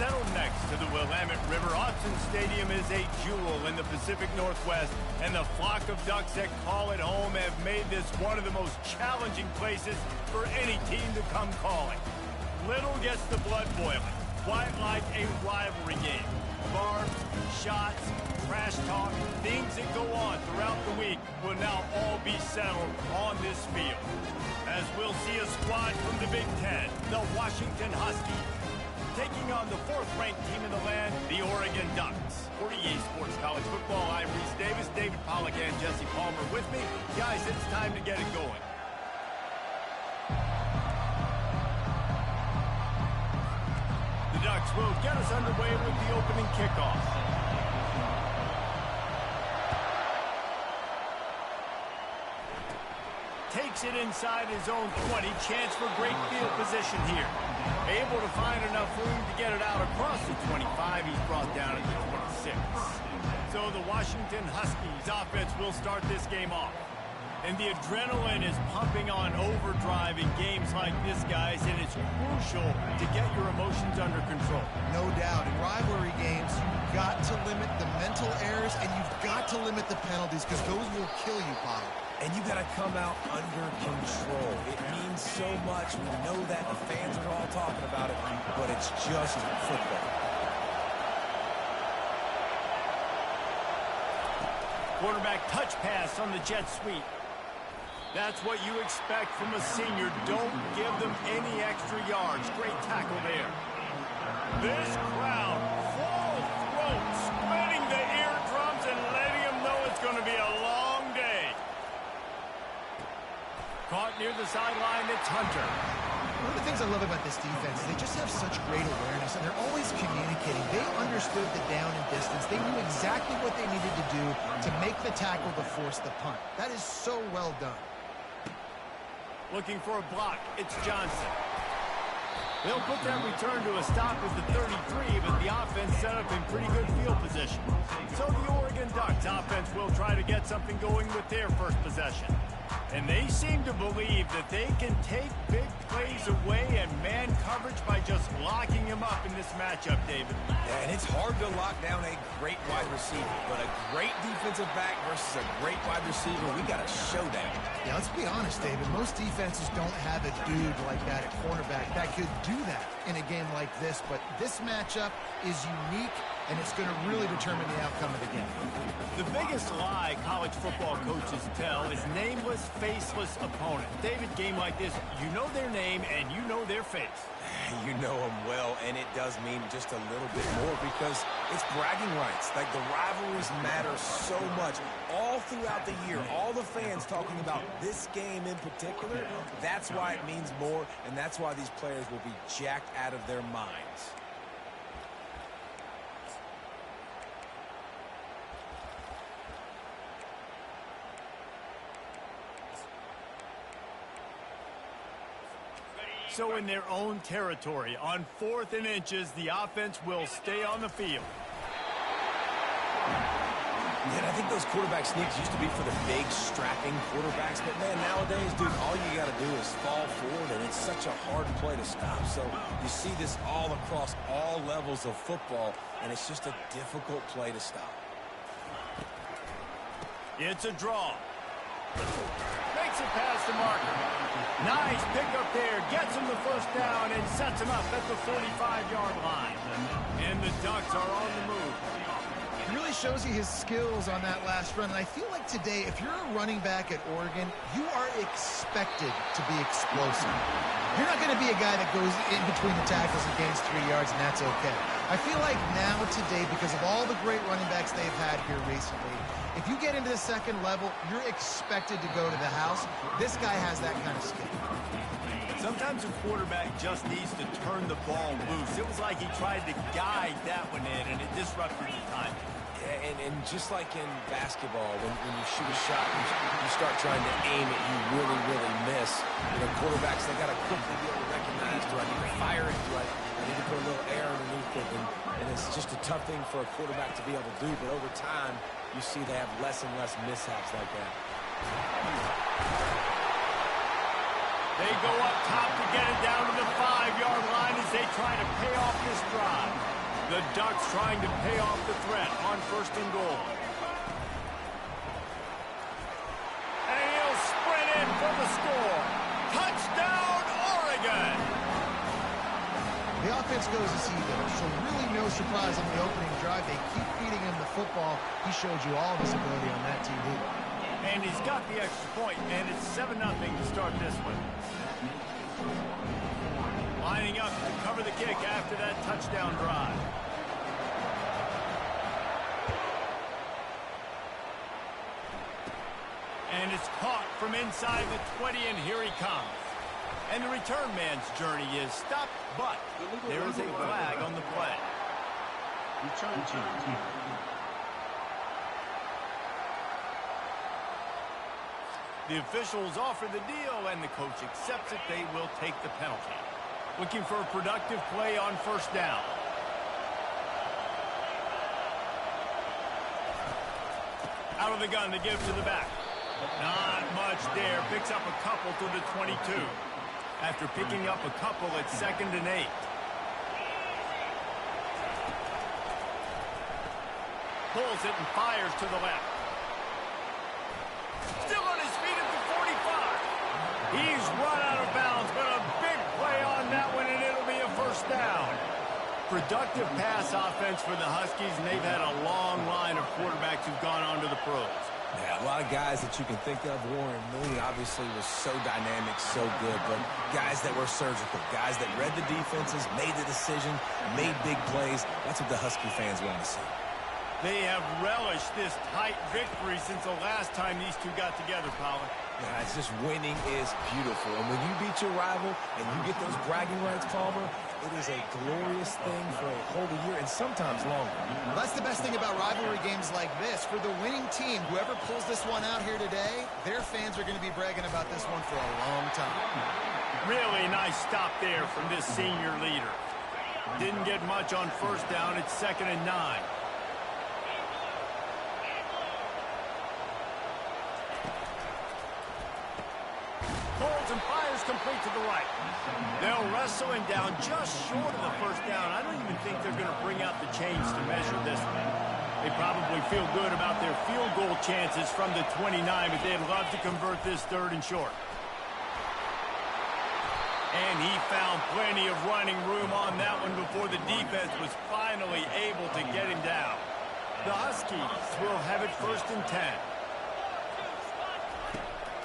Settled next to the Willamette River, Autzen Stadium is a jewel in the Pacific Northwest, and the flock of Ducks that call it home have made this one of the most challenging places for any team to come calling. Little gets the blood boiling, quite like a rivalry game. Barbs, shots, trash talk, things that go on throughout the week will now all be settled on this field. As we'll see a squad from the Big Ten, the Washington Huskies, taking on the fourth-ranked team in the land, the Oregon Ducks. For EA Sports College Football, I'm Reese Davis, David Pollack, and Jesse Palmer with me. Guys, it's time to get it going. The Ducks will get us underway with the opening kickoff. Takes it inside his own 20. Chance for great field position here. Able to find enough room to get it out across the 25. He's brought down at the 26. So the Washington Huskies offense will start this game off. And the adrenaline is pumping on overdrive in games like this, guys, and it's crucial to get your emotions under control. No doubt. In rivalry games, you've got to limit the mental errors, and you've got to limit the penalties, because those will kill you, Pollard. And you got to come out under control. It means so much. We know that. The fans are all talking about it, but it's just football. Quarterback touch pass on the jet sweep. That's what you expect from a senior. Don't give them any extra yards. Great tackle there. This crowd, full throat, splitting the eardrums and letting them know it's going to be a long day. Caught near the sideline, it's Hunter. One of the things I love about this defense is they just have such great awareness, and they're always communicating. They understood the down and distance. They knew exactly what they needed to do to make the tackle to force the punt. That is so well done. Looking for a block, it's Johnson. They'll put that return to a stop at the 33, but the offense set up in pretty good field position. So the Oregon Ducks offense will try to get something going with their first possession. And they seem to believe that they can take big plays away and man coverage by just locking him up in this matchup, David. Yeah, and it's hard to lock down a great wide receiver, but a great defensive back versus a great wide receiver, we got a showdown. Yeah, let's be honest, David. Most defenses don't have a dude like that at cornerback that could do that in a game like this, but this matchup is unique, and it's going to really determine the outcome of the game. The biggest lie college football coaches tell is nameless, faceless opponent. David, game like this, you know their name and you know their face. You know them well, and it does mean just a little bit more because it's bragging rights. Like, the rivalries matter so much. All throughout the year, all the fans talking about this game in particular, that's why it means more, and that's why these players will be jacked out of their minds. So in their own territory, on 4th and inches, the offense will stay on the field. Man, I think those quarterback sneaks used to be for the big, strapping quarterbacks. But, man, nowadays, dude, all you got to do is fall forward, and it's such a hard play to stop. So you see this all across all levels of football, and it's just a difficult play to stop. It's a draw. Makes it past the marker. Nice pickup there. Gets him the first down and sets him up at the 45-yard line. And the Ducks are on the move. It really shows you his skills on that last run. And I feel like today, if you're a running back at Oregon, you are expected to be explosive. You're not going to be a guy that goes in between the tackles and gains 3 yards, and that's okay. I feel like now today, because of all the great running backs they've had here recently, if you get into the second level, you're expected to go to the house. This guy has that kind of skill. Sometimes a quarterback just needs to turn the ball loose. It was like he tried to guide that one in, and it disrupted the time. Yeah, and just like in basketball, when you shoot a shot, you start trying to aim it, you really miss. You know, quarterbacks, they got to quickly be able to recognize, do I need to fire it? Do I need to put a little air underneath it? And it's just a tough thing for a quarterback to be able to do, but over time, you see they have less and less mishaps like that. They go up top to get it down to the 5-yard line as they try to pay off this drive. The Ducks trying to pay off the threat on 1st and goal. And he'll sprint in for the score. Touchdown, Oregon! The offense goes as he goes, so really no surprise on the opening drive. They keep feeding him the football. He showed you all of his ability on that TV. And he's got the extra point, and it's 7-0 to start this one. Lining up to cover the kick after that touchdown drive. And it's caught from inside the 20, and here he comes. And the return man's journey is stopped, but there is a flag on the play. Return team. The officials offer the deal, and the coach accepts it. They will take the penalty. Looking for a productive play on 1st down. Out of the gun to give to the back. Not much there. Picks up a couple to the 22. After picking up a couple, it's 2nd and 8. Pulls it and fires to the left. Still on his feet at the 45. He's run out of bounds, but a big play on that one, and it'll be a 1st down. Productive pass offense for the Huskies, and they've had a long line of quarterbacks who've gone on to the pros. Yeah, a lot of guys that you can think of. Warren Moon obviously was so dynamic, so good, but guys that were surgical, guys that read the defenses, made the decision, made big plays. That's what the Husky fans want to see. They have relished this tight victory since the last time these two got together, Pollard. Yeah, it's just winning is beautiful. And when you beat your rival and you get those bragging rights, Palmer, it is a glorious thing for a whole year and sometimes longer. Well, that's the best thing about rivalry games like this. For the winning team, whoever pulls this one out here today, their fans are going to be bragging about this one for a long time. Really nice stop there from this senior leader. Didn't get much on 1st down. It's 2nd and 9. Holds and fires complete to the right. They'll wrestle him down just short of the 1st down. I don't even think they're going to bring out the chains to measure this one. They probably feel good about their field goal chances from the 29, but they'd love to convert this 3rd and short. And he found plenty of running room on that one before the defense was finally able to get him down. The Huskies will have it 1st and 10.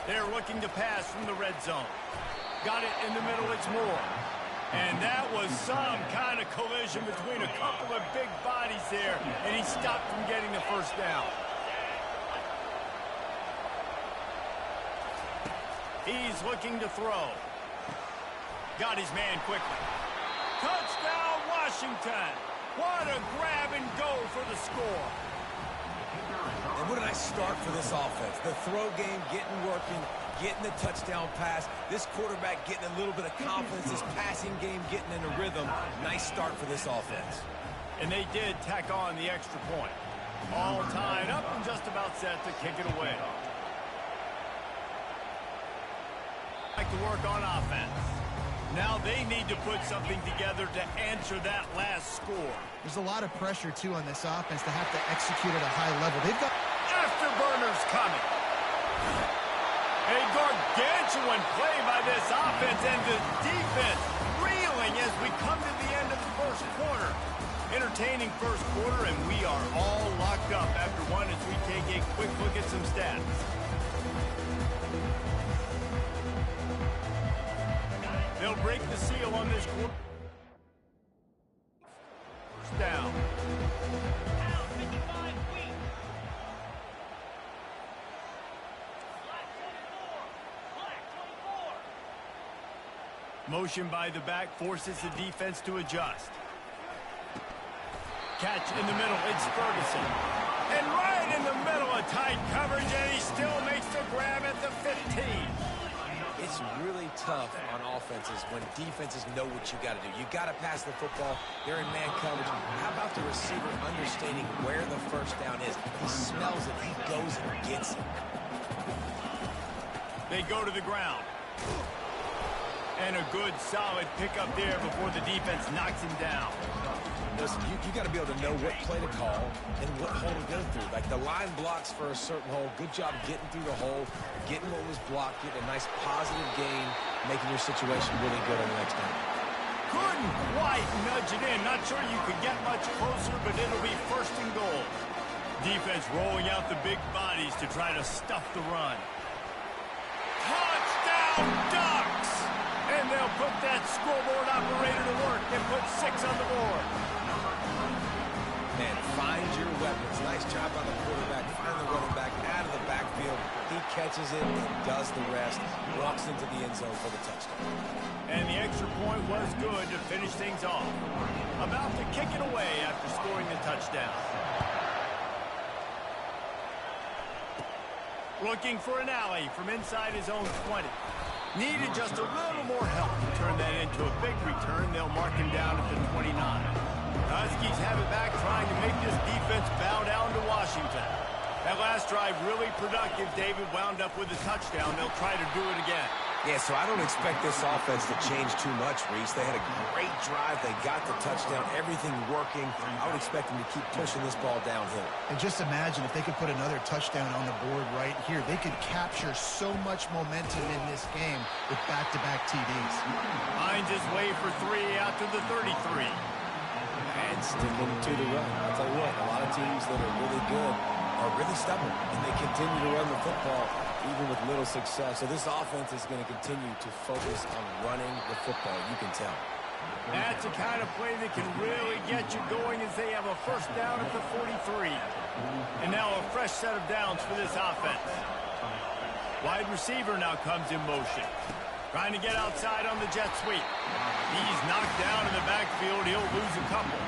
They're looking to pass from the red zone. Got it in the middle, it's Moore. And that was some kind of collision between a couple of big bodies there, and he stopped from getting the 1st down. He's looking to throw. Got his man quickly. Touchdown, Washington! What a grab and go for the score. And what a nice start for this offense. The throw game getting working, getting the touchdown pass. This quarterback getting a little bit of confidence. This passing game getting in a rhythm. Nice start for this offense. And they did tack on the extra point. All tied up and just about set to kick it away. Like to work on offense. Now they need to put something together to answer that last score. There's a lot of pressure, too, on this offense to have to execute at a high level. They've got afterburners coming. A gargantuan play by this offense, and the defense reeling as we come to the end of the 1st quarter. Entertaining 1st quarter, and we are all locked up after one as we take a quick look at some stats. They'll break the seal on this quarter. 1st down. Motion by the back forces the defense to adjust. Catch in the middle, it's Ferguson. And right in the middle of tight coverage, and he still makes the grab at the 15. It's really tough on offenses when defenses know what you got to do. You got to pass the football. They're in man coverage. How about the receiver understanding where the 1st down is? He smells it. He goes and gets it. They go to the ground. And a good, solid pickup there before the defense knocks him down. Listen, you got to be able to know what play to call and what hole to go through. Like the line blocks for a certain hole. Good job getting through the hole, getting what was blocked, getting a nice positive gain, making your situation really good on the next down. Couldn't quite nudge it in. Not sure you could get much closer, but it'll be first and goal. Defense rolling out the big bodies to try to stuff the run. Touchdown, Ducks! And they'll put that scoreboard operator to work and put 6 on the board. Man, find your weapons. Nice job on the quarterback. Find the running back out of the backfield. He catches it and does the rest. Walks into the end zone for the touchdown. And the extra point was good to finish things off. About to kick it away after scoring the touchdown. Looking for an alley from inside his own 20. Needed just a little more help to turn that into a big return. They'll mark him down at the 29. Huskies have it back, trying to make this defense bow down to Washington. That last drive really productive. David wound up with a touchdown. They'll try to do it again. Yeah, so I don't expect this offense to change too much, Reese. They had a great drive. They got the touchdown. Everything working. I would expect them to keep pushing this ball downhill. And just imagine if they could put another touchdown on the board right here. They could capture so much momentum in this game with back-to-back TDs. Hines is way for 3 out to the 33. And sticking to the run. I'll tell you what, a lot of teams that are really good are really stubborn, and they continue to run the football even with little success. So this offense is going to continue to focus on running the football, you can tell. That's the kind of play that can really get you going as they have a first down at the 43. And now a fresh set of downs for this offense. Wide receiver now comes in motion. Trying to get outside on the jet sweep. He's knocked down in the backfield. He'll lose a couple.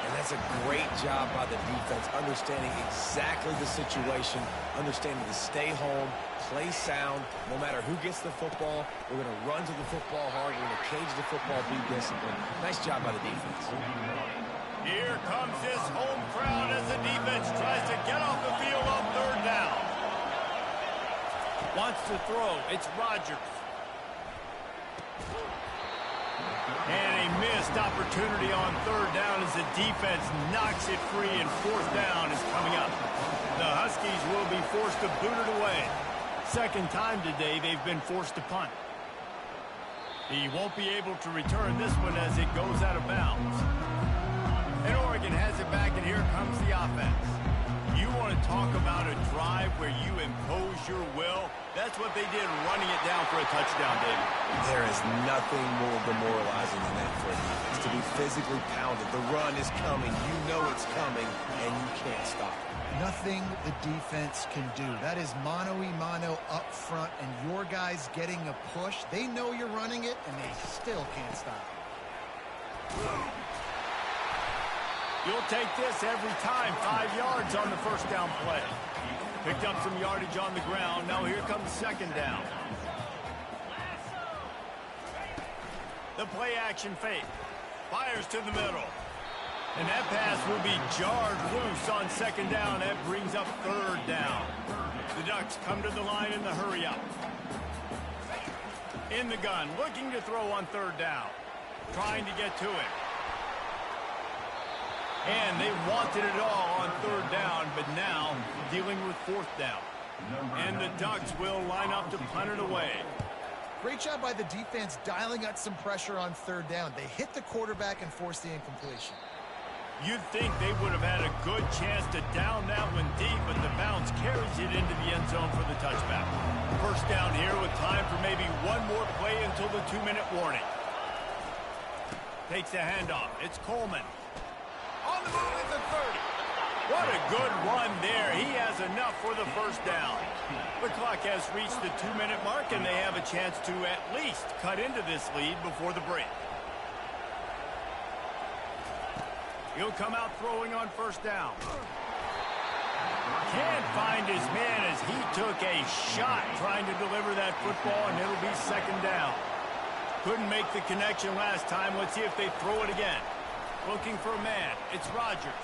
And that's a great job by the defense, understanding exactly the situation, understanding to stay home, play sound. No matter who gets the football, we're going to run to the football hard. We're going to cage the football, be disciplined. Nice job by the defense. Here comes this home crowd as the defense tries to get off the field on third down. Wants to throw. It's Rodgers. And a missed opportunity on third down as the defense knocks it free, and fourth down is coming up. The Huskies will be forced to boot it away. Second time today they've been forced to punt. He won't be able to return this one as it goes out of bounds. And Oregon has it back, and here comes the offense. You want to talk about a drive where you impose your will? That's what they did, running it down for a touchdown, David. There is nothing more demoralizing than that for a defense, to be physically pounded. The run is coming. You know it's coming, and you can't stop it. Nothing the defense can do. That is mano-a-mano up front, and your guys getting a push. They know you're running it, and they still can't stop it. You'll take this every time. 5 yards on the first down play. Picked up some yardage on the ground. Now here comes second down. The play action fake. Fires to the middle. And that pass will be jarred loose on second down. That brings up third down. The Ducks come to the line in the hurry up. In the gun, looking to throw on third down. Trying to get to it. And they wanted it all on third down, but now dealing with fourth down. And the Ducks will line up to punt it away. Great job by the defense dialing up some pressure on third down. They hit the quarterback and forced the incompletion. You'd think they would have had a good chance to down that one deep, but the bounce carries it into the end zone for the touchback. First down here with time for maybe one more play until the 2-minute warning. Takes the handoff. It's Coleman. On the move at the 30. What a good run there. He has enough for the first down. The clock has reached the 2-minute mark, and they have a chance to at least cut into this lead before the break. He'll come out throwing on first down. Can't find his man as he took a shot trying to deliver that football, and it'll be second down. Couldn't make the connection last time. Let's see if they throw it again. Looking for a man. It's Rodgers.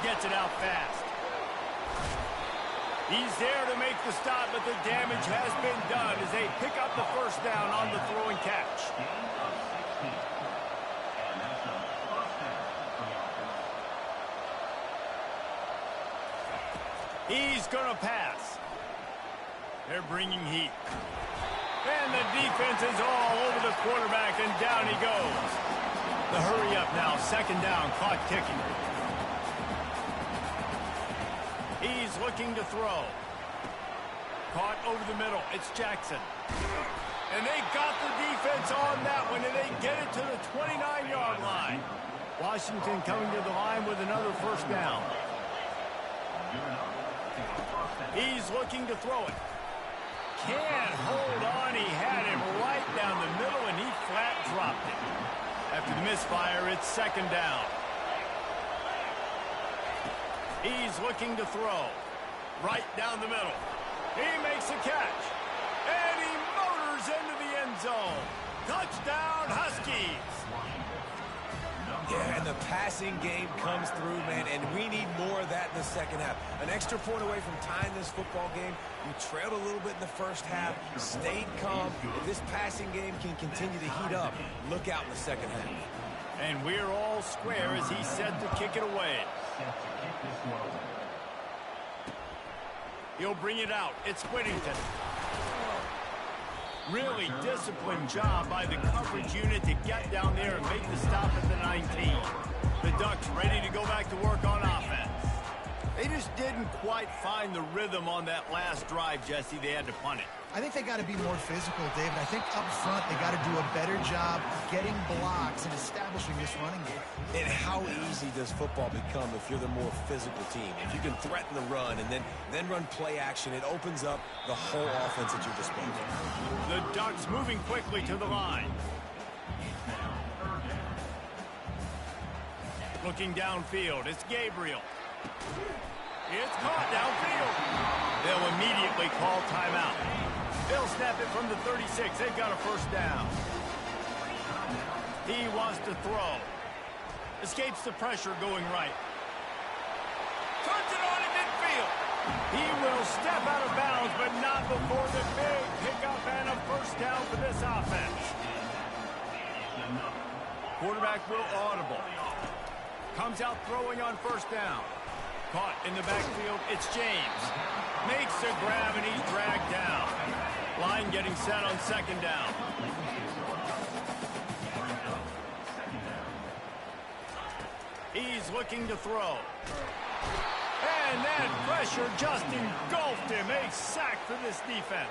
Gets it out fast. He's there to make the stop, but the damage has been done as they pick up the first down on the throw and catch. He's going to pass. They're bringing heat. And the defense is all over the quarterback, and down he goes. The hurry up now, second down, clock ticking. He's looking to throw. Caught over the middle. It's Jackson. And they got the defense on that one, and they get it to the 29-yard line. Washington coming to the line with another first down. He's looking to throw it. Can't hold on. He had him right down the middle, and he flat dropped it. After the misfire, it's second down. He's looking to throw. Right down the middle. He makes a catch. And he motors into the end zone. Touchdown, Huskies. Yeah, and the passing game comes through, man, and we need more of that in the second half. An extra point away from tying this football game. You trailed a little bit in the first half, stayed calm. If this passing game can continue to heat up, look out in the second half. And we're all square as he's set to kick it away. He'll bring it out. It's Whittington. Really disciplined job by the coverage unit to get down there and make the stop at the 19. The Ducks ready to go back to work on offense. They just didn't quite find the rhythm on that last drive, Jesse. They had to punt it. I think they got to be more physical, David. I think up front they got to do a better job getting blocks and establishing this running game. And how easy does football become if you're the more physical team? If you can threaten the run and then run play action, it opens up the whole offense at your disposal. The Ducks moving quickly to the line. Looking downfield, it's Gabriel. It's caught downfield. They'll immediately call timeout. They'll snap it from the 36. They've got a first down. He wants to throw. Escapes the pressure going right. Turns it on in midfield. He will step out of bounds, but not before the big pickup and a first down for this offense. Quarterback will audible. Comes out throwing on first down. Caught in the backfield, it's James. Makes a grab, and he's dragged down. Line getting set on second down. He's looking to throw. And that pressure just engulfed him. A sack for this defense.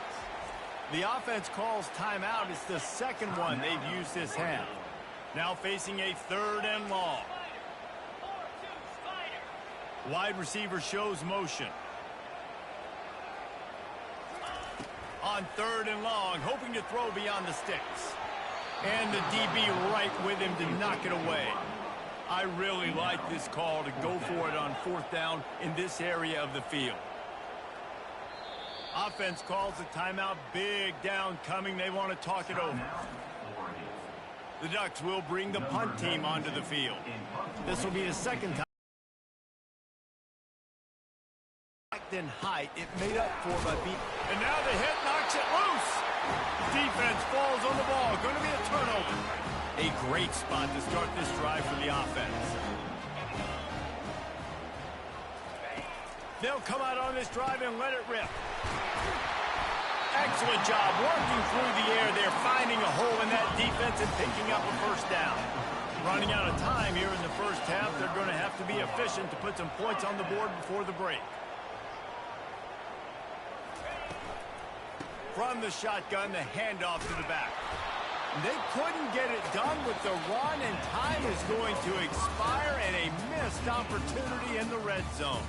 The offense calls timeout. It's the second one they've used this half. Now facing a third and long. Wide receiver shows motion. On third and long, hoping to throw beyond the sticks. And the DB right with him to knock it away. I really like this call to go for it on fourth down in this area of the field. Offense calls a timeout. Big down coming. They want to talk it over. The Ducks will bring the punt team onto the field. This will be the second time. In height, it made up for by beat. And now the hit knocks it loose. Defense falls on the ball. Going to be a turnover. A great spot to start this drive for the offense. They'll come out on this drive and let it rip. Excellent job working through the air. They're finding a hole in that defense and picking up a first down. Running out of time here in the first half. They're going to have to be efficient to put some points on the board before the break. From the shotgun, the handoff to the back. They couldn't get it done with the run, and time is going to expire, and a missed opportunity in the red zone.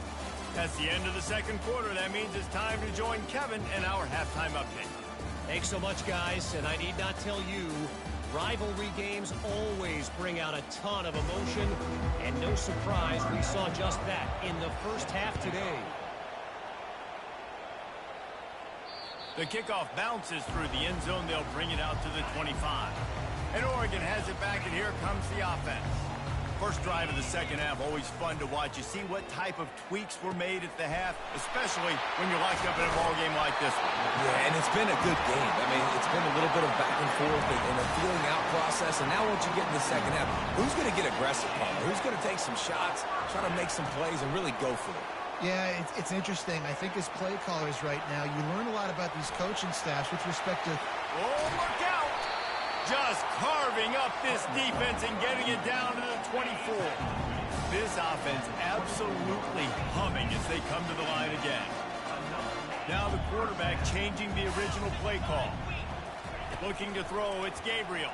That's the end of the second quarter. That means it's time to join Kevin in our halftime update. Thanks so much, guys, and I need not tell you, rivalry games always bring out a ton of emotion, and no surprise we saw just that in the first half today. The kickoff bounces through the end zone. They'll bring it out to the 25. And Oregon has it back, and here comes the offense. First drive of the second half, always fun to watch. You see what type of tweaks were made at the half, especially when you're locked up in a ball game like this one. Yeah, and it's been a good game. I mean, it's been a little bit of back and forth and a feeling out process. And now once you get in the second half, who's going to get aggressive, Palmer? Who's going to take some shots, try to make some plays, and really go for it? Yeah, it's interesting. I think as play callers right now, you learn a lot about these coaching staffs with respect to... Oh, look out! Just carving up this defense and getting it down to the 24. This offense absolutely humming as they come to the line again. Now the quarterback changing the original play call. Looking to throw, it's Gabriel.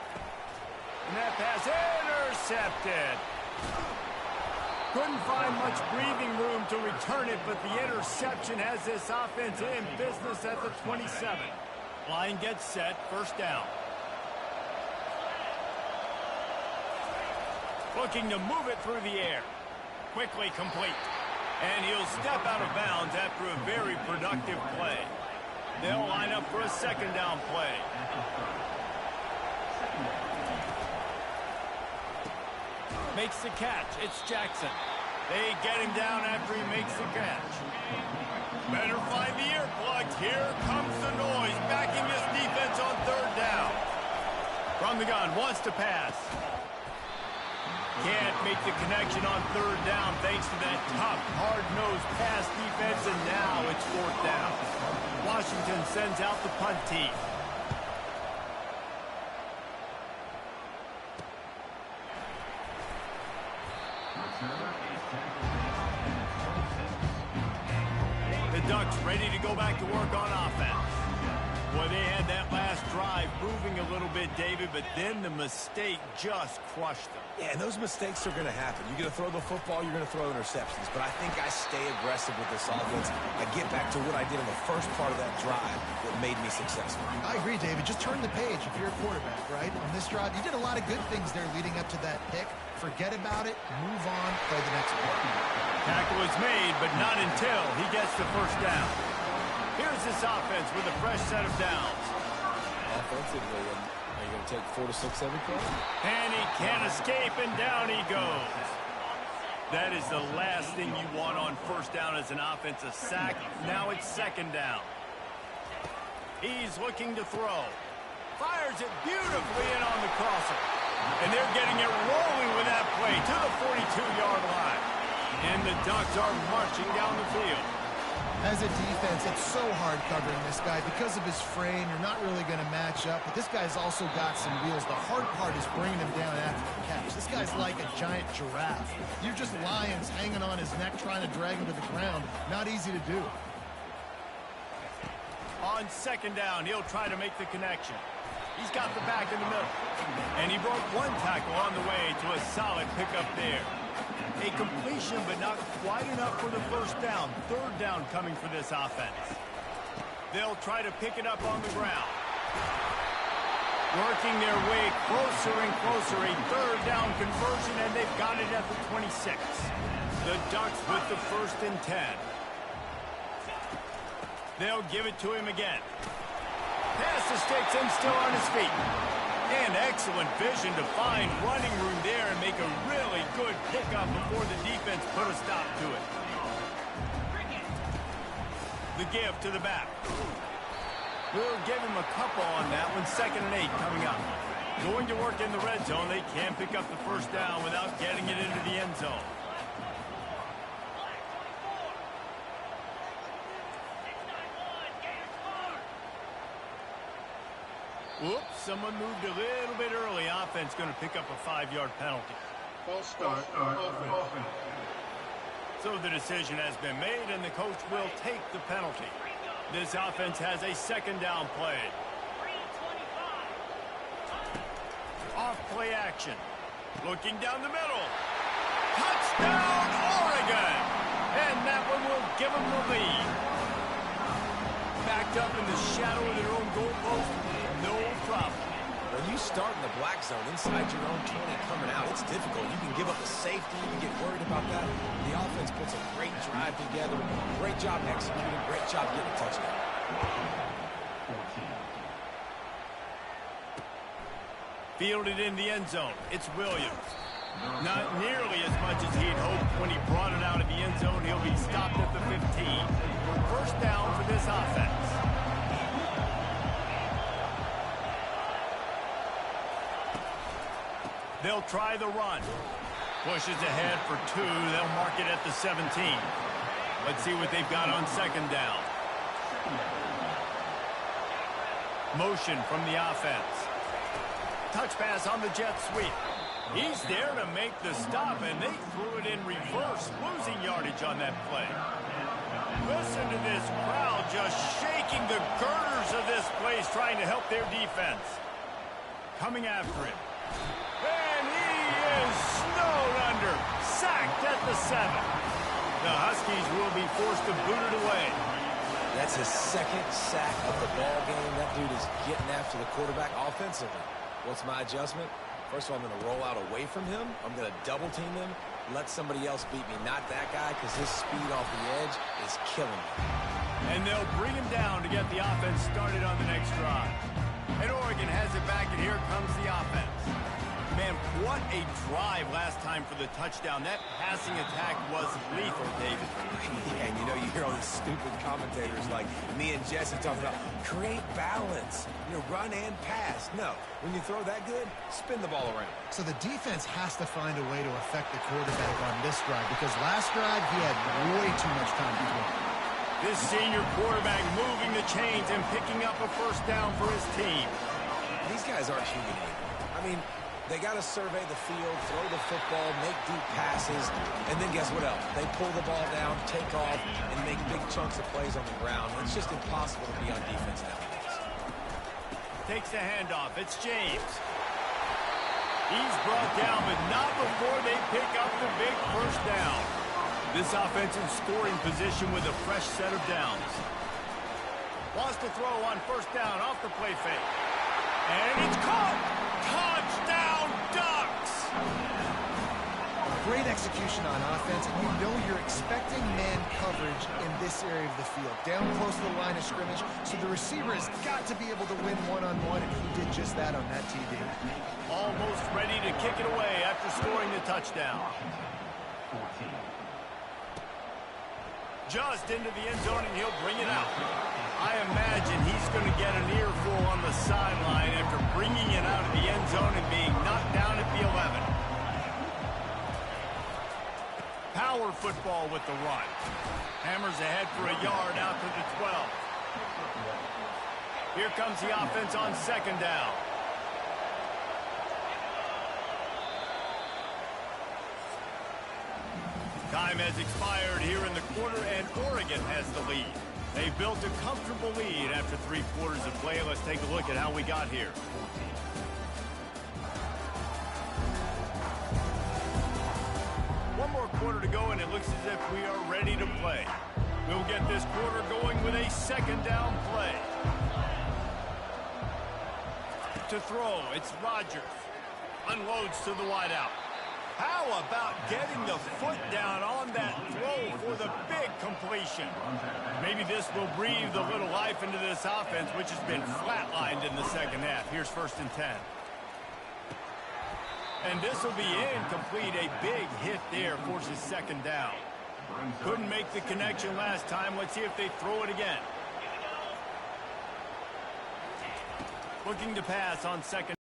And that pass intercepted. Couldn't find much breathing room to return it, but the interception has this offense in business at the 27. Line gets set, first down. Looking to move it through the air. Quickly complete. And he'll step out of bounds after a very productive play. They'll line up for a second down play. Makes the catch. It's Jackson. They get him down after he makes the catch. Better find the earplugs. Here comes the noise, backing this defense on third down. From the gun, wants to pass. Can't make the connection on third down thanks to that tough, hard-nosed pass defense, and now it's fourth down. Washington sends out the punt team. The Ducks ready to go back to work on offense. Well, they had that last drive moving a little bit, David, but then the mistake just crushed them. Yeah, and those mistakes are going to happen. You're going to throw the football, you're going to throw interceptions. But I think I stay aggressive with this offense. I get back to what I did in the first part of that drive that made me successful. I agree, David. Just turn the page if you're a quarterback, right? On this drive, you did a lot of good things there leading up to that pick. Forget about it, move on, play the next play. Tackle is made, but not until he gets the first down. Here's this offense with a fresh set of downs. Offensively, are you going to take 4 to 6 every play? And he can't escape, and down he goes. That is the last thing you want on first down as an offensive sack. Now it's second down. He's looking to throw. Fires it beautifully in on the crosser. And they're getting it rolling with that play to the 42-yard line. And the Ducks are marching down the field. As a defense, it's so hard covering this guy. Because of his frame, you're not really going to match up. But this guy's also got some wheels. The hard part is bringing him down after the catch. This guy's like a giant giraffe. You're just lions hanging on his neck trying to drag him to the ground. Not easy to do. On second down, he'll try to make the connection. He's got the back in the middle. And he broke one tackle on the way to a solid pickup there. A completion, but not quite enough for the first down. Third down coming for this offense. They'll try to pick it up on the ground. Working their way closer and closer. A third down conversion, and they've got it at the 26. The Ducks with the 1st and 10. They'll give it to him again. Pass the sticks and still on his feet. And excellent vision to find running room there and make a really good pickup before the defense put a stop to it. The give to the back. We'll give him a couple on that one. 2nd and 8 coming up. Going to work in the red zone. They can't pick up the first down without getting it into the end zone. Oops, someone moved a little bit early. Offense going to pick up a 5-yard penalty. False start. Offense. So the decision has been made, and the coach will take the penalty. This offense has a second down play. Off play action. Looking down the middle. Touchdown, Oregon! And that one will give them the lead. Backed up in the shadow of their own goalpost. No problem. When you start in the black zone inside your own 20 coming out, it's difficult. You can give up a safety. You can get worried about that. The offense puts a great drive together. Great job executing. Great job getting a touchdown. Fielded in the end zone. It's Williams. Not nearly as much as he'd hoped when he brought it out of the end zone. He'll be stopped at the 15. First down for this offense. They'll try the run. Pushes ahead for 2. They'll mark it at the 17. Let's see what they've got on second down. Motion from the offense. Touch pass on the jet sweep. He's there to make the stop, and they threw it in reverse, losing yardage on that play. Listen to this crowd just shaking the girders of this place, trying to help their defense. Coming after him. And he is snowed under, sacked at the 7. The Huskies will be forced to boot it away. That's his second sack of the ball game. That dude is getting after the quarterback offensively. What's my adjustment? First of all, I'm going to roll out away from him. I'm going to double team him. Let somebody else beat me, not that guy, because his speed off the edge is killing me. And they'll bring him down to get the offense started on the next drive. And Oregon has it back, and here comes the offense. Man, what a drive last time for the touchdown. That passing attack was lethal, David. Yeah, and you know, you hear all these stupid commentators like me and Jesse talking about create balance, run and pass. No, when you throw that good, spin the ball around. So the defense has to find a way to affect the quarterback on this drive, because last drive he had way too much time to throw. This senior quarterback moving the chains and picking up a first down for his team. These guys aren't human. I mean, they got to survey the field, throw the football, make deep passes, and then guess what else? They pull the ball down, take off, and make big chunks of plays on the ground. It's just impossible to be on defense nowadays. Takes the handoff. It's James. He's brought down, but not before they pick up the big first down. This offense in scoring position with a fresh set of downs. Wants to throw on first down off the play fake. And it's caught! Touchdown, Ducks! Great execution on offense, and you know you're expecting man coverage in this area of the field, down close to the line of scrimmage, so the receiver has got to be able to win one-on-one, and he did just that on that TD. Almost ready to kick it away after scoring the touchdown. Just into the end zone, and he'll bring it out. I imagine he's going to get an earful on the sideline after bringing it out of the end zone and being knocked down at the 11. Power football with the run. Hammers ahead for a yard out to the 12. Here comes the offense on second down. Time has expired here in the quarter, and Oregon has the lead. They built a comfortable lead after 3 quarters of play. Let's take a look at how we got here. One more quarter to go, and it looks as if we are ready to play. We'll get this quarter going with a second down play. To throw, it's Rodgers. Unloads to the wideout. How about getting the foot down on that throw for the big completion? Maybe this will breathe a little life into this offense, which has been flatlined in the second half. Here's 1st and 10. And this will be incomplete. A big hit there forces second down. Couldn't make the connection last time. Let's see if they throw it again. Looking to pass on second.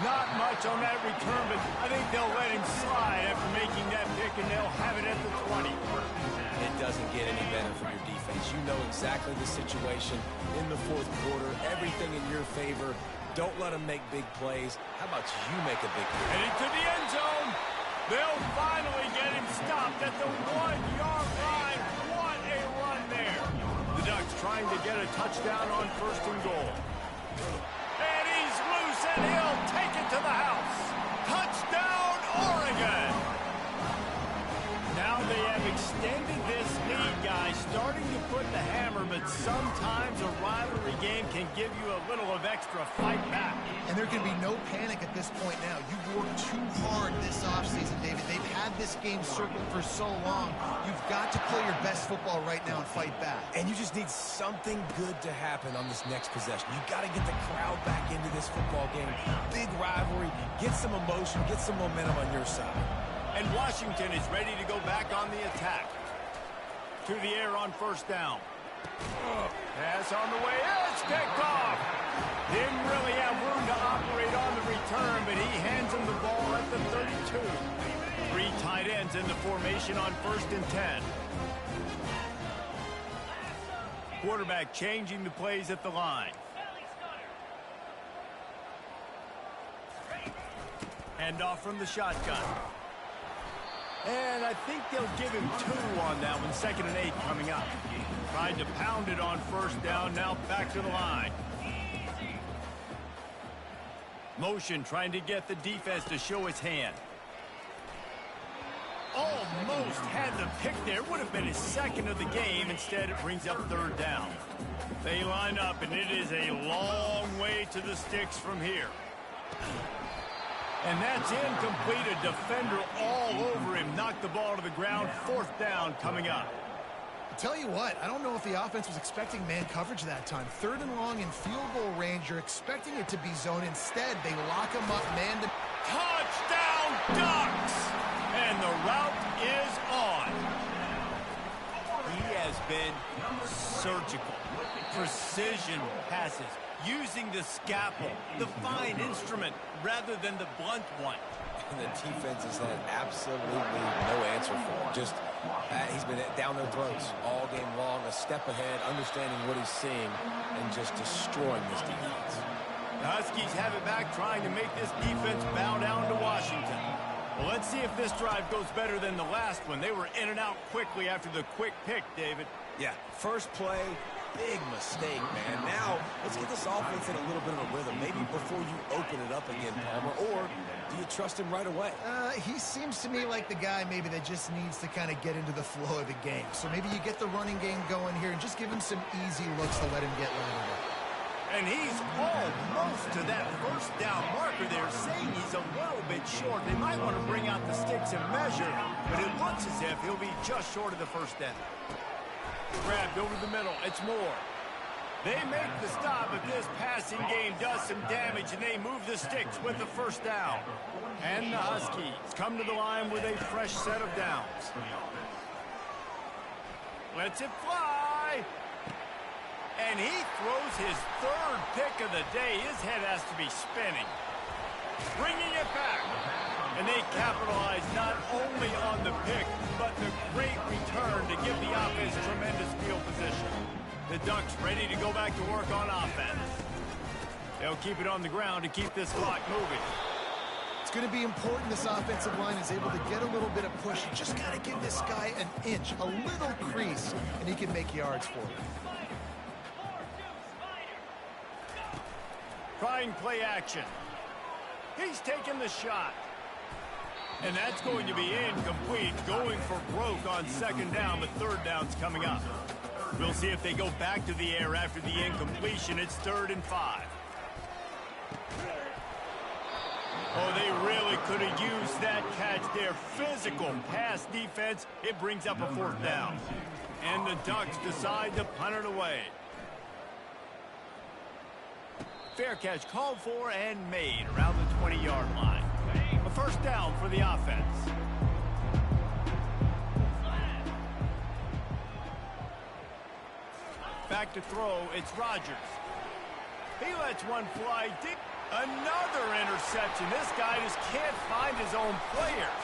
Not much on that return, but I think they'll let him slide after making that pick, and they'll have it at the 20. It doesn't get any better for your defense. You know exactly the situation in the 4th quarter. Everything in your favor. Don't let them make big plays. How about you make a big play? And into the end zone. They'll finally get him stopped at the 1-yard line. What a run there. The Ducks trying to get a touchdown on 1st and goal. And he's loose, and he'll take it to the house. Touchdown, Oregon! Now they have extended this lead, guys, starting to put the hammer, but sometimes a rivalry game can give you a little of extra fight back. And there can be no panic at this point now. You've worked too hard this offseason, David. They've had this game circled for so long. You've got to play your best football right now and fight back. And you just need something good to happen on this next possession. You got to get the crowd back into this football game. Big rivalry. Get some emotion. Get some momentum on your side. And Washington is ready to go back on the attack. To the air on first down. Pass on the way. It's picked off. Didn't really have room to operate on the return, but he hands him the ball at the 32. 3 tight ends in the formation on 1st and 10. Quarterback changing the plays at the line. Hand off from the shotgun. And I think they'll give him 2 on that one. 2nd and 8 coming up. Tried to pound it on first down. Now back to the line. Motion trying to get the defense to show his hand. Almost had the pick there. Would have been his 2nd of the game. Instead, it brings up 3rd down. They line up, and it is a long way to the sticks from here. And that's incomplete. A defender all over him. Knocked the ball to the ground. 4th down coming up. I'll tell you what, I don't know if the offense was expecting man coverage that time. 3rd and long in field goal range. You're expecting it to be zone. Instead, they lock him up man to... Touchdown, Ducks! And the route is on. He has been surgical. Precision passes. Using the scalpel, the fine instrument, rather than the blunt one. And the defense has had absolutely no answer for him. Just, he's been down their throats all game long, a step ahead, understanding what he's seeing, and just destroying this defense. The Huskies have it back, trying to make this defense bow down to Washington. Well, let's see if this drive goes better than the last one. They were in and out quickly after the quick pick, David. Yeah, first play, big mistake, man. Now, let's get this offense in a little bit of a rhythm. Maybe before you open it up again, Palmer, or do you trust him right away? He seems to me like the guy maybe that just needs to kind of get into the flow of the game. So maybe you get the running game going here and just give him some easy looks to let him get landed up. And he's almost to that first down marker there, saying he's a little bit short. They might want to bring out the sticks and measure, but it looks as if he'll be just short of the first down. Grabbed over the middle. It's Moore. They make the stop, but this passing game does some damage, and they move the sticks with the first down. And the Huskies come to the line with a fresh set of downs. Lets it fly. And he throws his 3rd pick of the day. His head has to be spinning. Bringing it back. And they capitalize not only on the pick, but the great return to give the offense tremendous field position. The Ducks ready to go back to work on offense. They'll keep it on the ground to keep this clock moving. It's going to be important this offensive line is able to get a little bit of push. You just got to give this guy an inch, a little crease, and he can make yards for you. Trying play action. He's taking the shot. And that's going to be incomplete. Going for broke on 2nd down, but 3rd down's coming up. We'll see if they go back to the air after the incompletion. It's 3rd and 5. Oh, they really could have used that catch there. Physical pass defense. It brings up a 4th down. And the Ducks decide to punt it away. Fair catch called for and made around the 20-yard line. A first down for the offense. Back to throw, it's Rodgers. He lets one fly deep. Another interception. This guy just can't find his own players.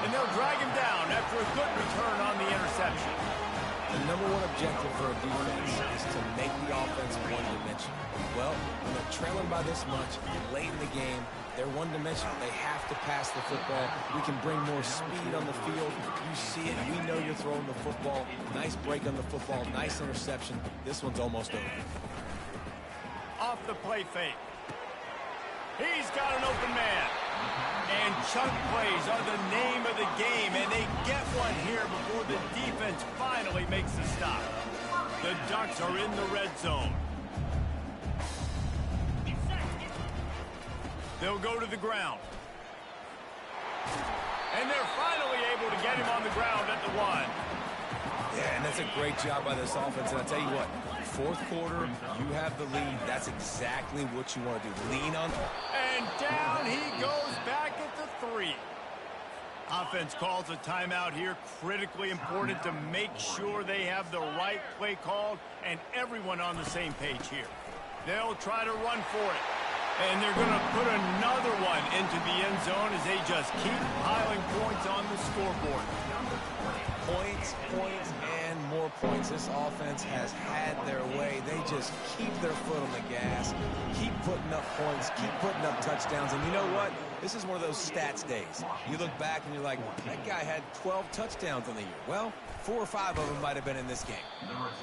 And they'll drag him down after a good return on the interception. The number one objective for a defense is to make the offense one-dimensional. Well, when they're trailing by this much, late in the game, they're one-dimensional. They have to pass the football. We can bring more speed on the field. You see it. We know you're throwing the football. Nice break on the football. Nice interception. This one's almost over. Off the play fake. He's got an open man. And chunk plays are the name of the game, and they get one here before the defense finally makes the stop. The Ducks are in the red zone. They'll go to the ground. And they're finally able to get him on the ground at the 1. Yeah, and that's a great job by this offense. And I'll tell you what, fourth quarter, you have the lead. That's exactly what you want to do. Lean on. And down he goes back at the 3. Offense calls a timeout here. Critically important to make sure they have the right play called and everyone on the same page here. They'll try to run for it. And they're going to put another one into the end zone as they just keep piling points on the scoreboard. Points, points, and more points. This offense has had their way. They just keep their foot on the gas, keep putting up points, keep putting up touchdowns. And you know what? This is one of those stats days. You look back and you're like, that guy had 12 touchdowns on the year. Well, 4 or 5 of them might have been in this game.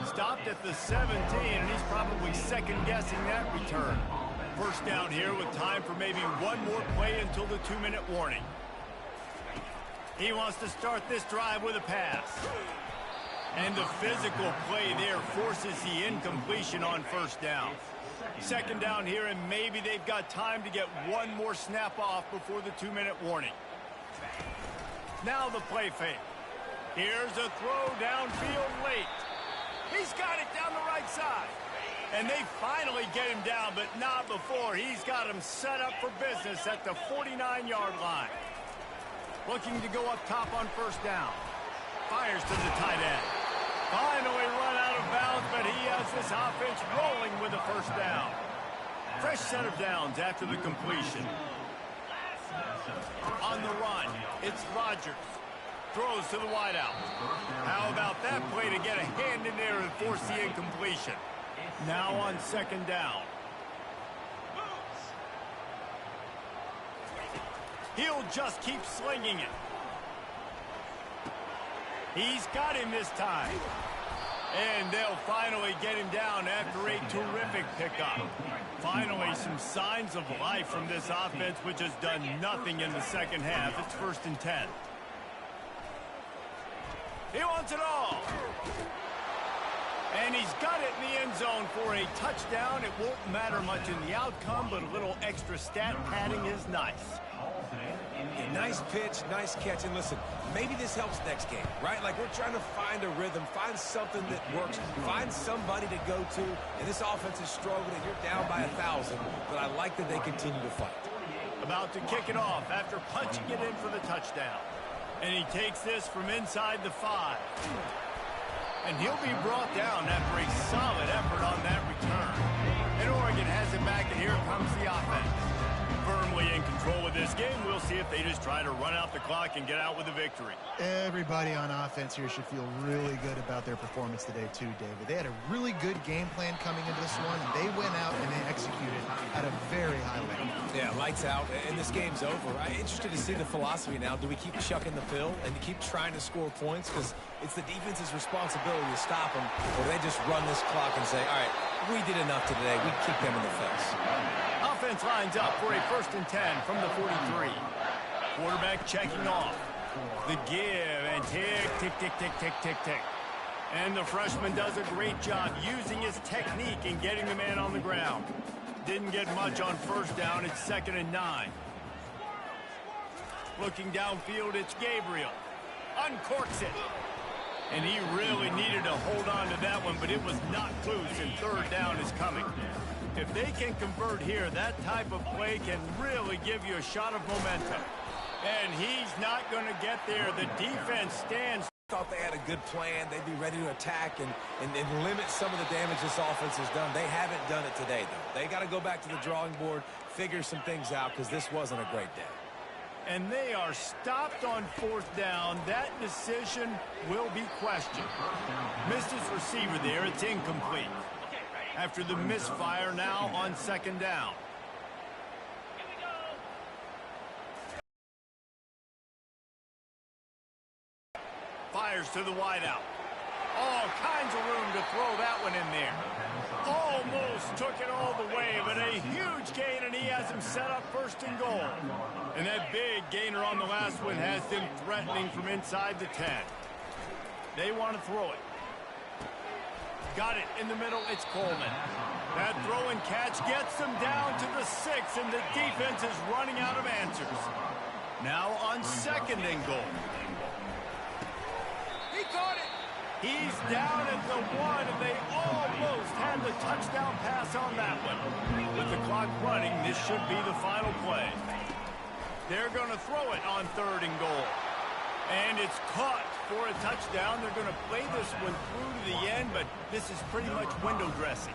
Stopped at the 17, and he's probably second-guessing that return. First down here with time for maybe one more play until the 2-minute warning. He wants to start this drive with a pass. And the physical play there forces the incompletion on first down. Second down here, and maybe they've got time to get one more snap off before the 2-minute warning. Now the play fake. Here's a throw downfield late. He's got it down the right side. And they finally get him down, but not before. He's got him set up for business at the 49-yard line. Looking to go up top on first down. Fires to the tight end. Finally run out of bounds, but he has this offense rolling with a first down. Fresh set of downs after the completion. On the run, it's Rodgers. Throws to the wideout. How about that play to get a hand in there and force the incompletion? Now on second down. He'll just keep slinging it. He's got him this time. And they'll finally get him down after a terrific pickup. Finally, some signs of life from this offense, which has done nothing in the second half. It's 1st and 10. He wants it all. And he's got it in the end zone for a touchdown. It won't matter much in the outcome, but a little extra stat padding is nice. Yeah, nice pitch, nice catch. And listen, maybe this helps next game, right? Like, we're trying to find a rhythm, find something that works, find somebody to go to. And this offense is struggling. You're down by 1,000, but I like that they continue to fight. About to kick it off after punching it in for the touchdown. And he takes this from inside the 5. And he'll be brought down after a solid effort on that return. And Oregon has it back, and here comes the offense. Firmly in control of this game. We'll see if they just try to run out the clock and get out with a victory. Everybody on offense here should feel really good about their performance today too, David. They had a really good game plan coming into this one, and they went out and they executed at a very high level. Yeah, lights out, and this game's over. I'm interested to see the philosophy now. Do we keep chucking the pill and keep trying to score points? Because it's the defense's responsibility to stop them, or they just run this clock and say, all right, we did enough today. We kick them in the face. Offense lines up for a 1st and 10 from the 43. Quarterback checking off. The give and tick, tick, tick, tick, tick, tick, tick. And the freshman does a great job using his technique and getting the man on the ground. Didn't get much on first down. It's 2nd and 9. Looking downfield, it's Gabriel. Uncorks it. And he really needed to hold on to that one, but it was not loose, and 3rd down is coming. If they can convert here, that type of play can really give you a shot of momentum. And he's not going to get there. The defense stands. Thought they had a good plan. They'd be ready to attack and limit some of the damage this offense has done. They haven't done it today, though. They got to go back to the drawing board, figure some things out, because this wasn't a great day. And they are stopped on 4th down. That decision will be questioned. Missed his receiver there. It's incomplete. After the misfire, now on 2nd down. Fires to the wideout. All kinds of room to throw that one in there. Almost took it all the way, but a huge gain, and he has him set up 1st and goal. And that big gainer on the last one has them threatening from inside the 10. They want to throw it. got it in the middle. It's Coleman. That throw and catch gets them down to the 6, and the defense is running out of answers. Now on 2nd and goal. He caught it. He's down at the 1, and they almost had the touchdown pass on that one. With the clock running, this should be the final play. They're going to throw it on 3rd and goal. And it's caught for a touchdown. They're going to play this one through to the end, but this is pretty much window dressing.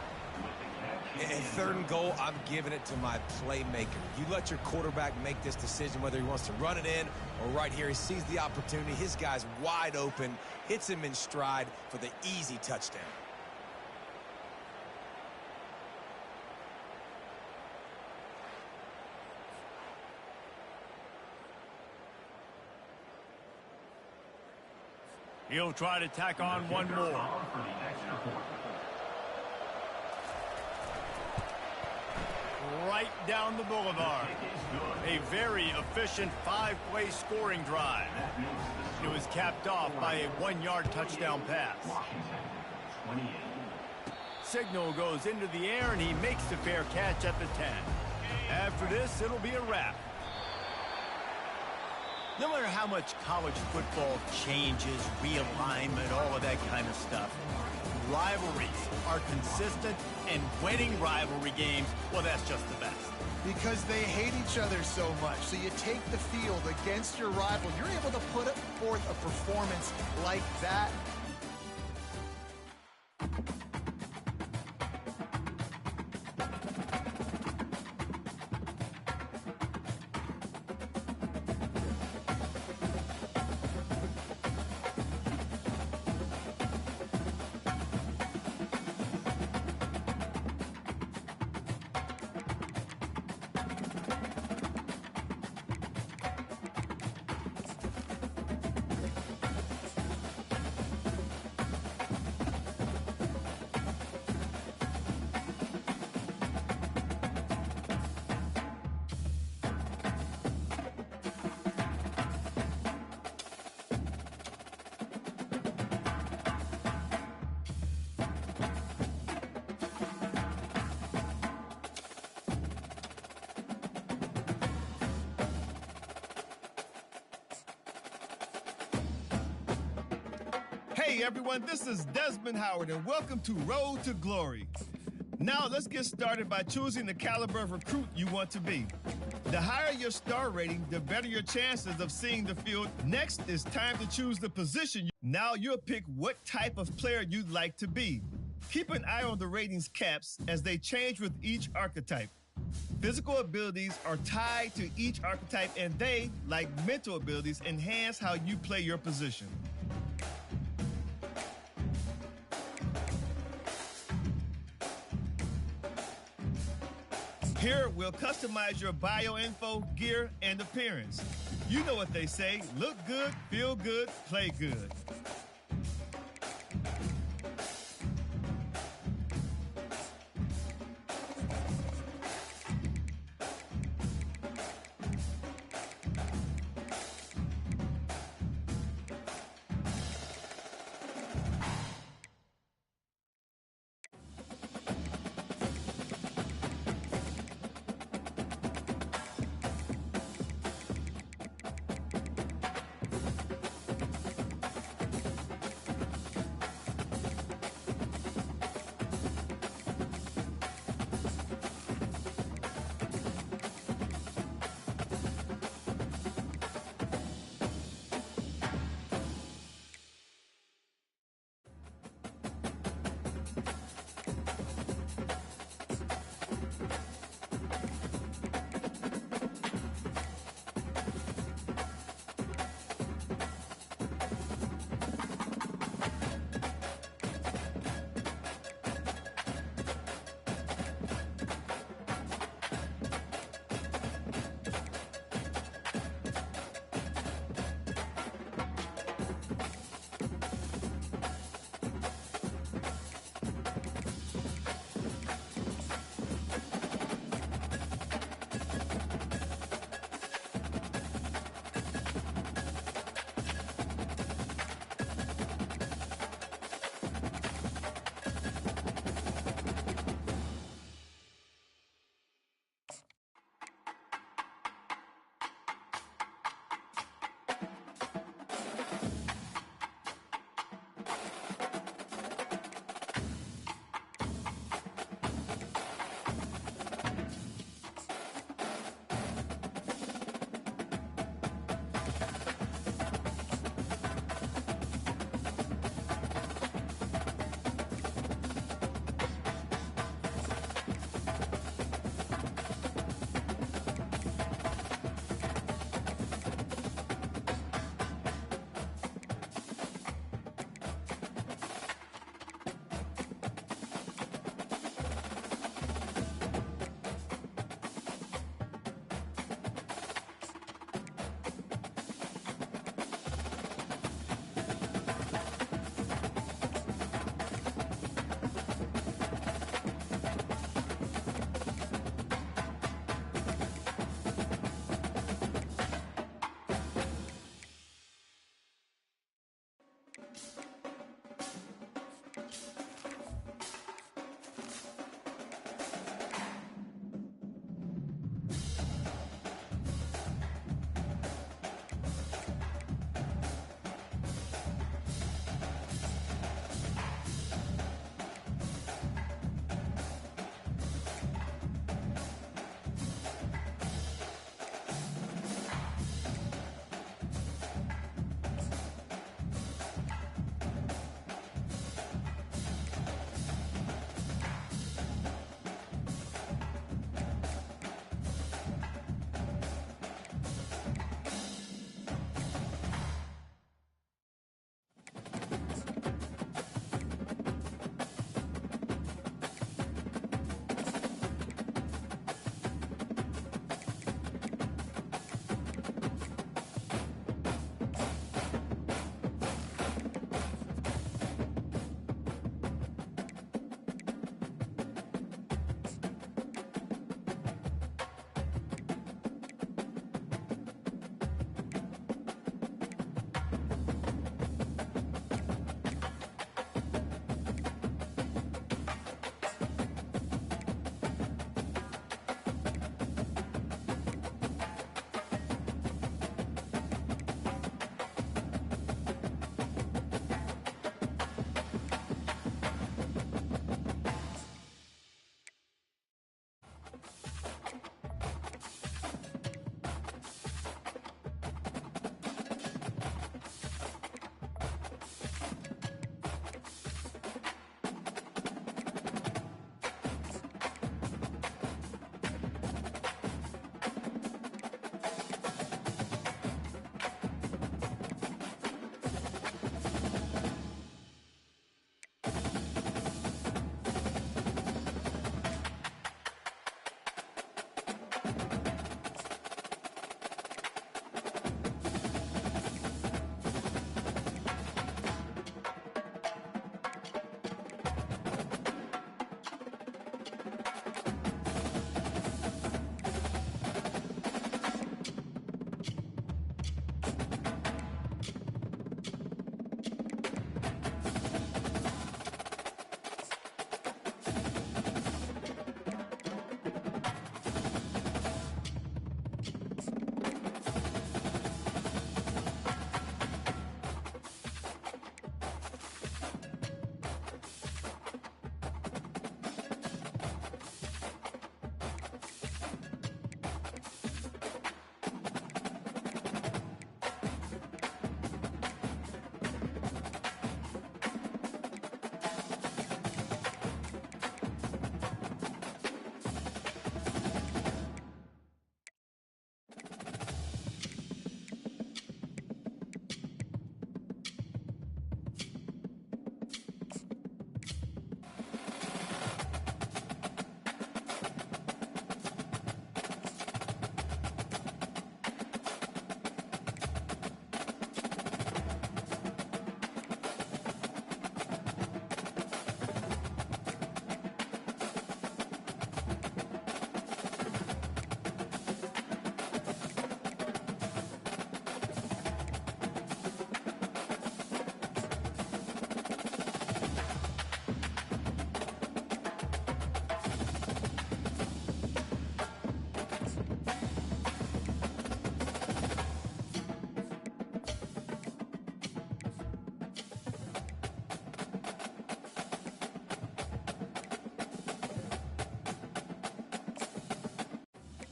At 3rd and goal, I'm giving it to my playmaker. You let your quarterback make this decision whether he wants to run it in or right here. He sees the opportunity. His guy's wide open, hits him in stride for the easy touchdown. He'll try to tack on one more. Right down the boulevard. A very efficient 5-play scoring drive. It was capped off by a 1-yard touchdown pass. Signal goes into the air, and he makes the fair catch at the 10. After this, it'll be a wrap. No matter how much college football changes, realignment, all of that kind of stuff, rivalries are consistent, and winning rivalry games, well, that's just the best. Because they hate each other so much. So you take the field against your rival. You're able to put forth a performance like that. Hey everyone, this is Desmond Howard and welcome to Road to Glory. Now let's get started by choosing the caliber of recruit you want to be. The higher your star rating, the better your chances of seeing the field. Next, it's time to choose the position. Now you'll pick what type of player you'd like to be. Keep an eye on the ratings caps as they change with each archetype. Physical abilities are tied to each archetype, and they, like mental abilities, enhance how you play your position. Here, we'll customize your bio info, gear, and appearance. You know what they say, look good, feel good, play good.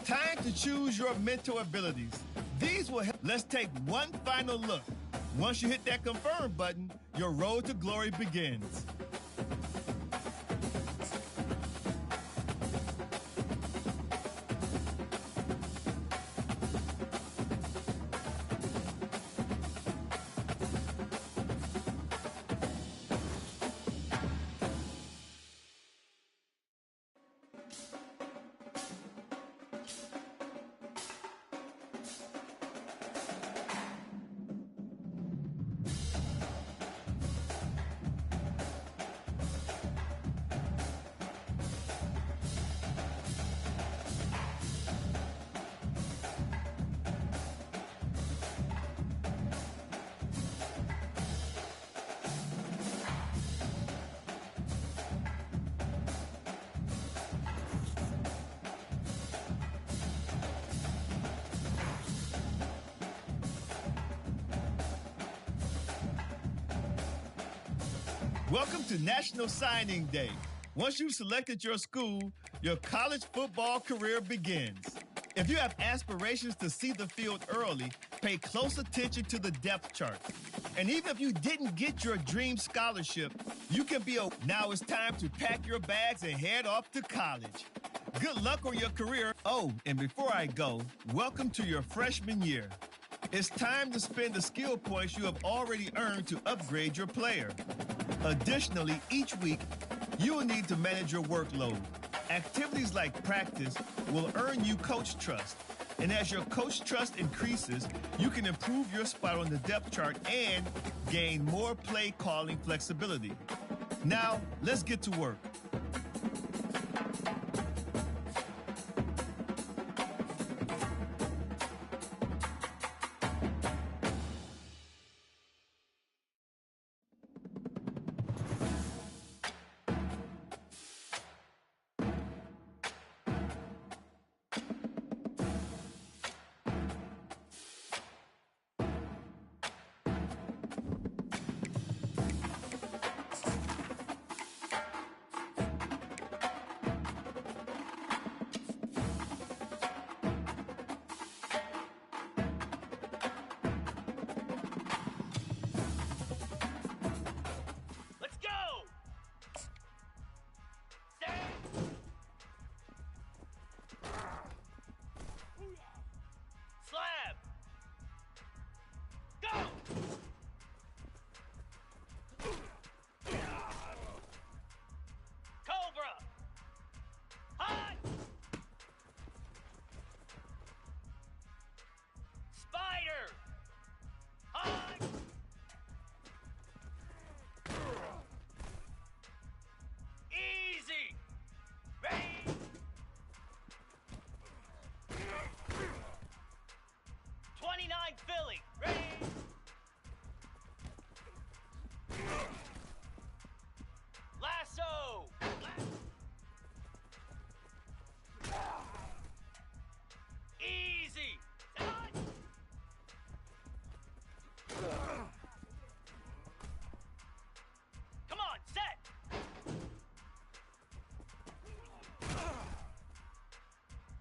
Time to choose your mental abilities. These will help. Let's take one final look. Once you hit that confirm button, your road to glory begins. Welcome to National Signing Day. Once you've selected your school, your college football career begins. If you have aspirations to see the field early, pay close attention to the depth chart. And even if you didn't get your dream scholarship, you can be a... Now it's time to pack your bags and head off to college. Good luck on your career. Oh, and before I go, welcome to your freshman year. It's time to spend the skill points you have already earned to upgrade your player. Additionally, each week, you will need to manage your workload. Activities like practice will earn you coach trust. And as your coach trust increases, you can improve your spot on the depth chart and gain more play calling flexibility. Now, let's get to work. Philly, ready? Lasso! Easy! Come on, set!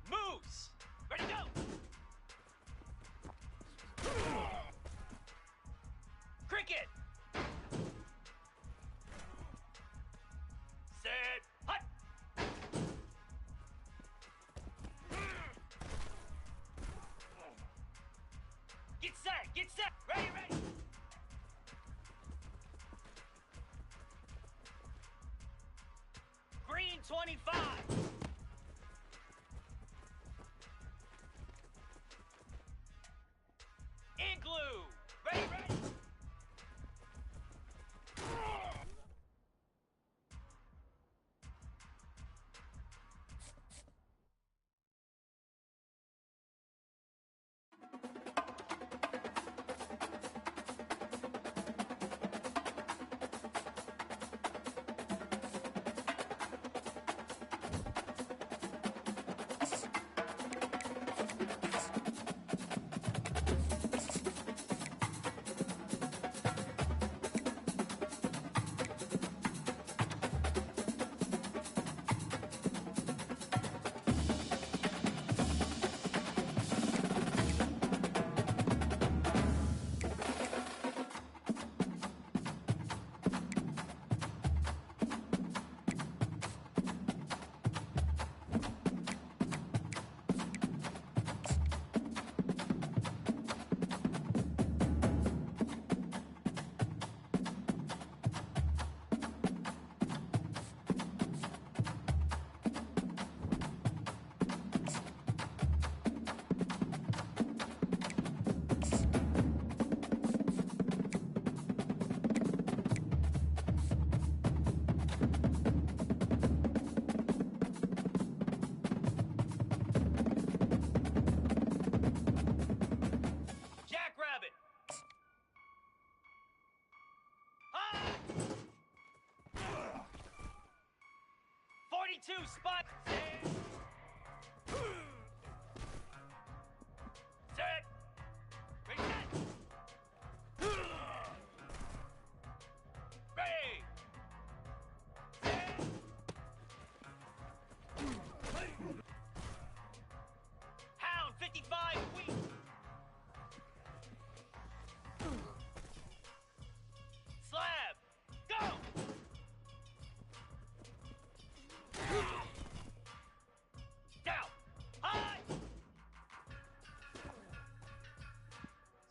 Moves! Ready, go! Cricket! Set! Hut! Get set! Get set! Ready, ready! Green 25! Igloo! Ready, ready! 22, spot. Set. Reset. Ready. Set. Hound 55, weak. Slab. Go. Down. High.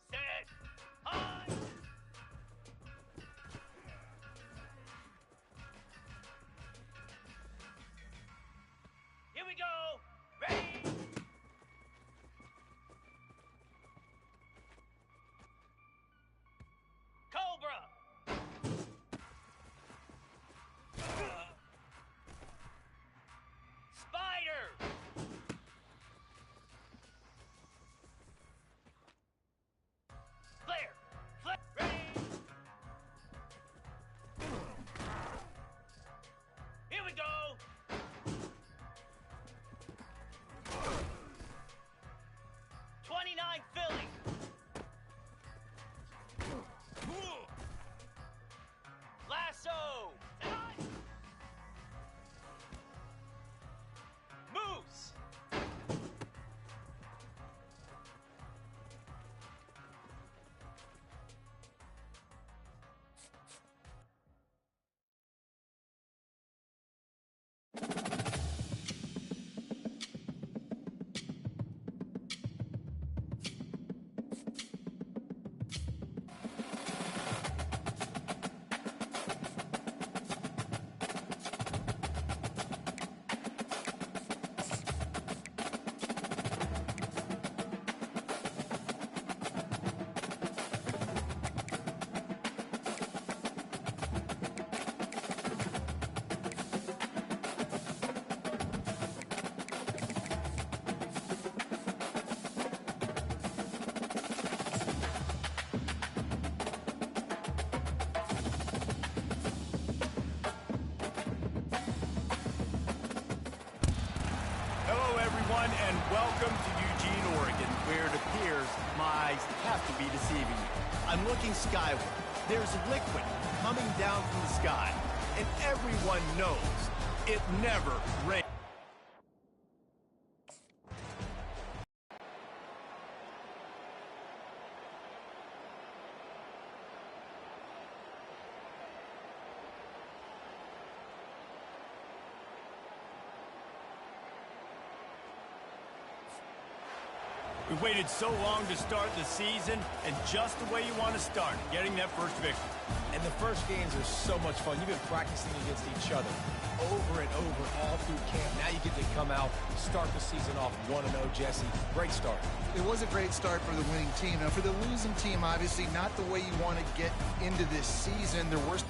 Set. High. Here we go. Ready. Cobra. Spider. Flare. Flare. Ready. Here we go. Philly. Lasso. Moose. Hello, everyone, and welcome to Eugene, Oregon, where it appears my eyes have to be deceiving me. I'm looking skyward. There's liquid coming down from the sky, and everyone knows it never rains. We waited so long to start the season, and just the way you want to start, getting that first victory. And the first games are so much fun. You've been practicing against each other over and over all through camp. Now you get to come out, start the season off 1-0, Jesse. Great start. It was a great start for the winning team. Now, for the losing team, obviously not the way you want to get into this season. Their worst.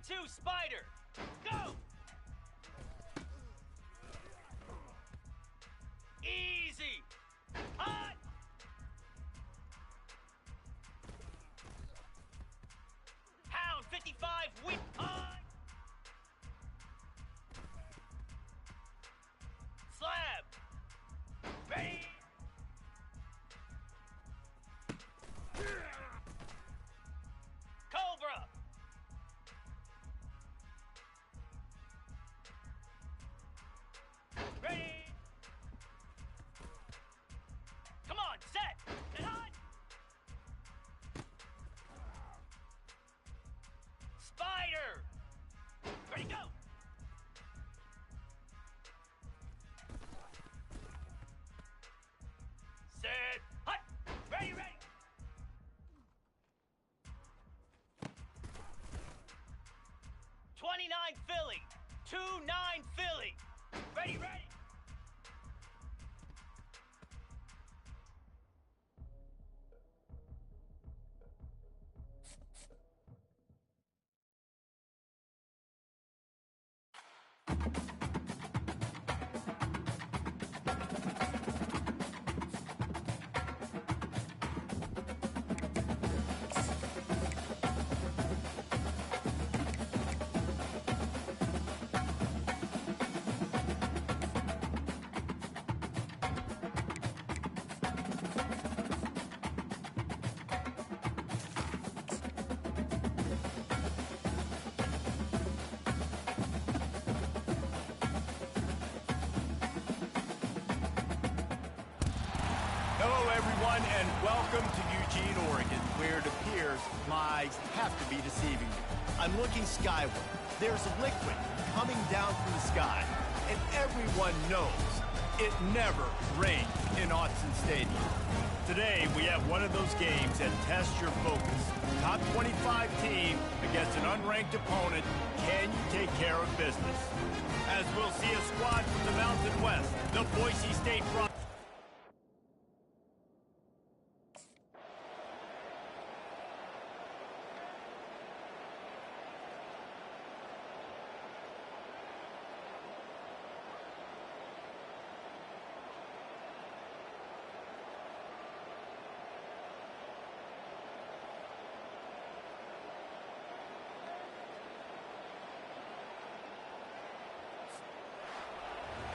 2, Spider. Go! Easy. Hot. Hound 55, whip hot. Slab. Ready. Cobra. Ready. Come on, set. And hot. Spider. Ready, go. Set. Hot. Ready, ready. 29 Philly. 2-9 Philly. Ready, ready. Hello, everyone, and welcome to Eugene, Oregon, where it appears lies have to be deceiving you. I'm looking skyward. There's liquid coming down from the sky, and everyone knows it never rains in Autzen Stadium. Today, we have one of those games that tests your focus. Top 25 team against an unranked opponent. Can you take care of business? As we'll see a squad from the Mountain West, the Boise State Frogs.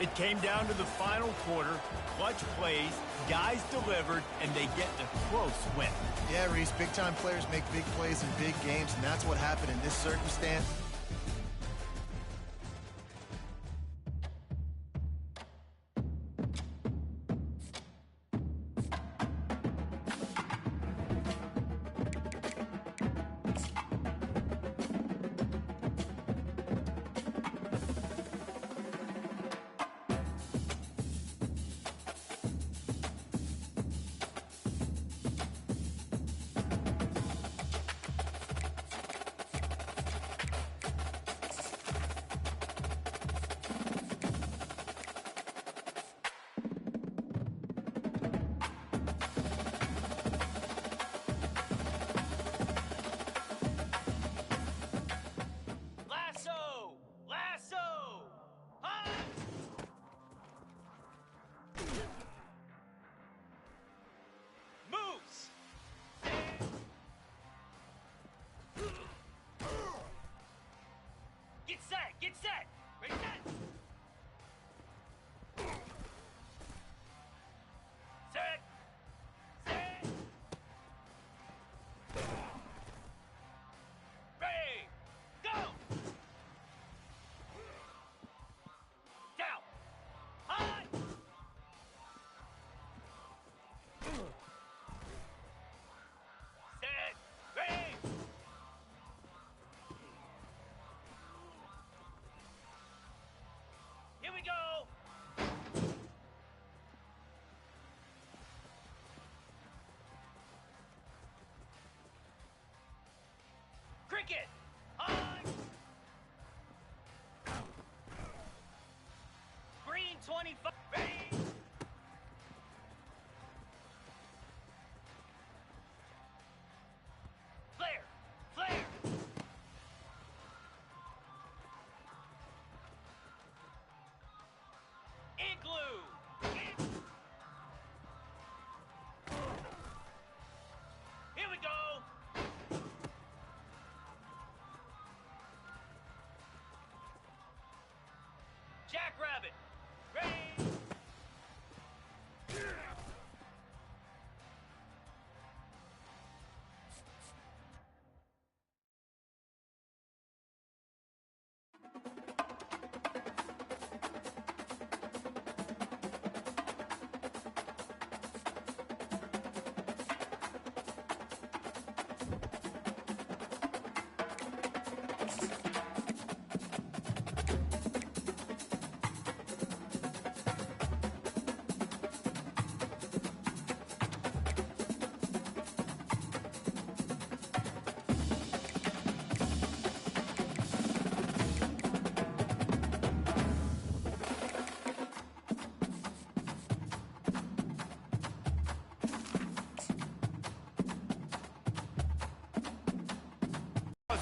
It came down to the final quarter, clutch plays, guys delivered, and they get a close win. Yeah, Reese, big-time players make big plays in big games, and that's what happened in this circumstance. Get set! Ready, set! Set! Set! Ready! Go! Down! High! Set! Ready! Here we go! Cricket! High! Green 25. Ready! Flare! Flare!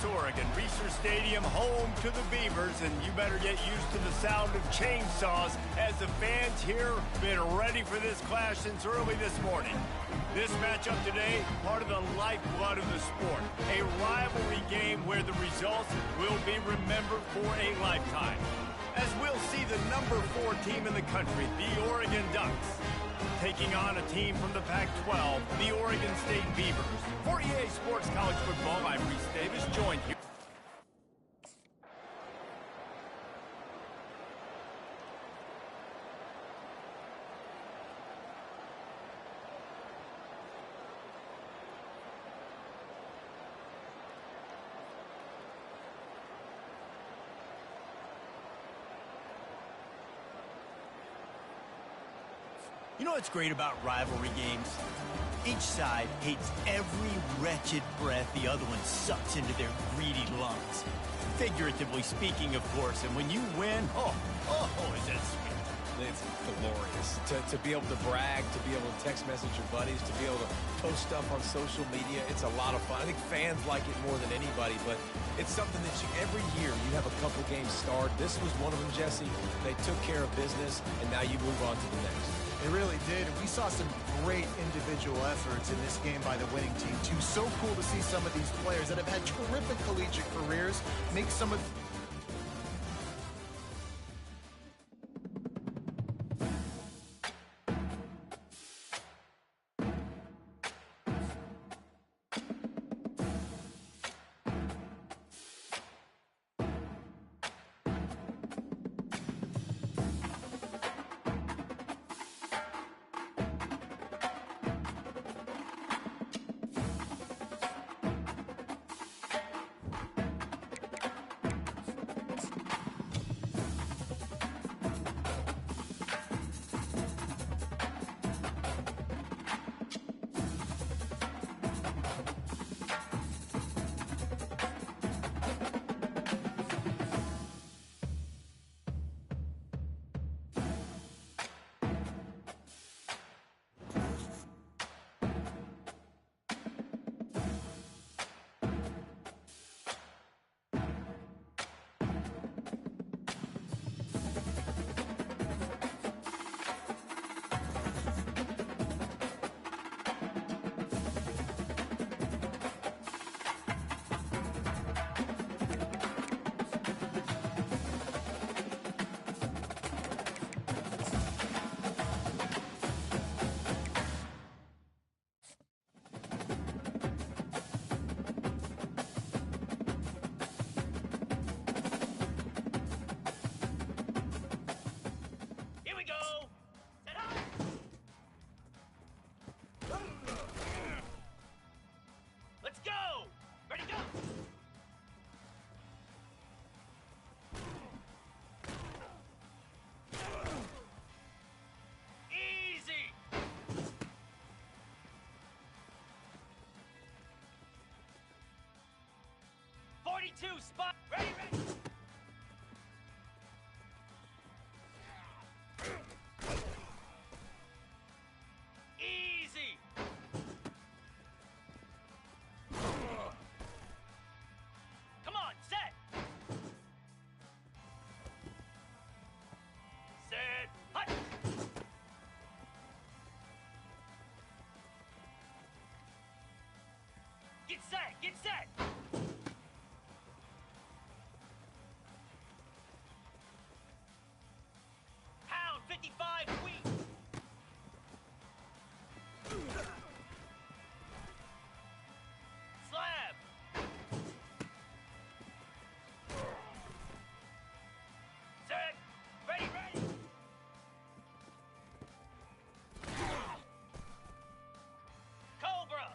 Oregon. Reser Stadium, home to the Beavers, and you better get used to the sound of chainsaws as the fans here have been ready for this clash since early this morning. This matchup today, part of the lifeblood of the sport. A rivalry game where the results will be remembered for a lifetime. As we'll see the number 4 team in the country, the Oregon Ducks, taking on a team from the Pac-12, the Oregon State Beavers. For EA Sports College Football, I'm Reese Davis, joined here. You know what's great about rivalry games? Each side hates every wretched breath the other one sucks into their greedy lungs. Figuratively speaking, of course, and when you win, oh, is that sweet. It's glorious. To be able to brag, to be able to text message your buddies, to be able to post stuff on social media, it's a lot of fun. I think fans like it more than anybody, but it's something that every year you have a couple games starred. This was one of them, Jesse. They took care of business, and now you move on to the next. They really did, and we saw some great individual efforts in this game by the winning team, too. So cool to see some of these players that have had terrific collegiate careers make some of... Spot. Ready. Easy. Come on, set. Set. Hut. Get set. Pound 55 feet. Slab. Set. Ready. Cobra.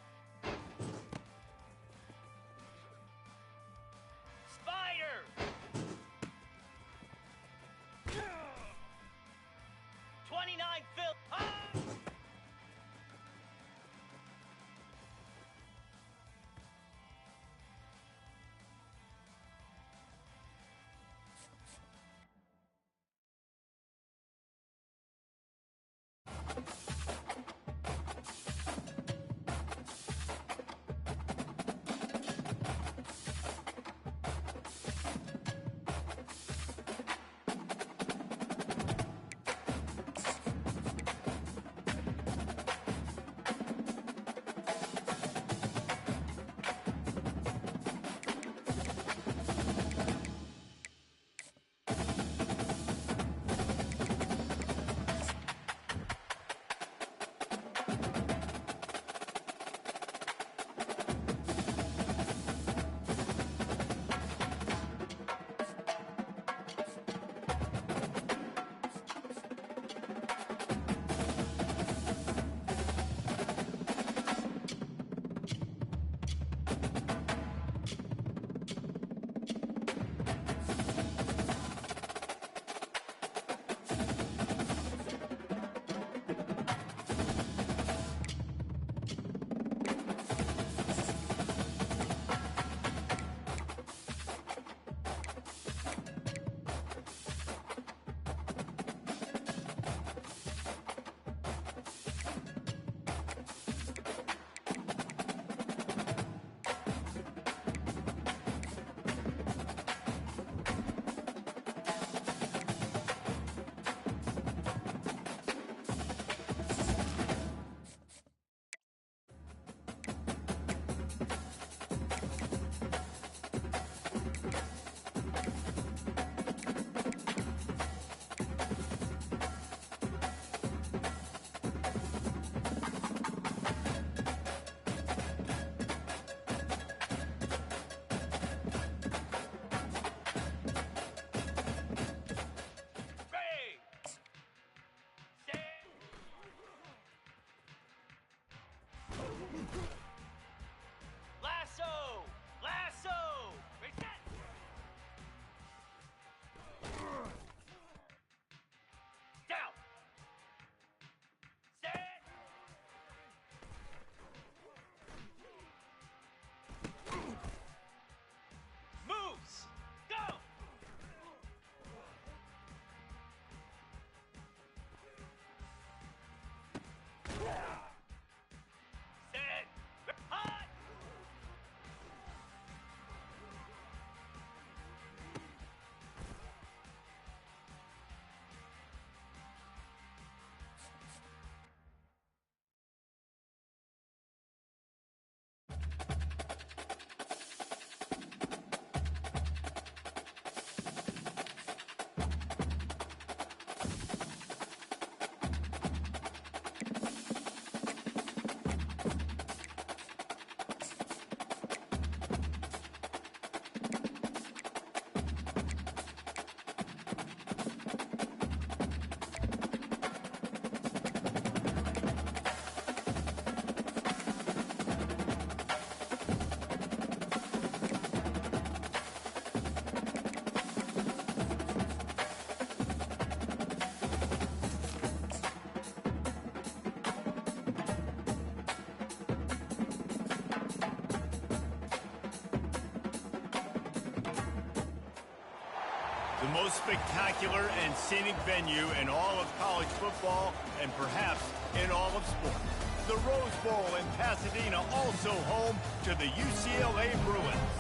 The most spectacular and scenic venue in all of college football and perhaps in all of sports. The Rose Bowl in Pasadena, also home to the UCLA Bruins.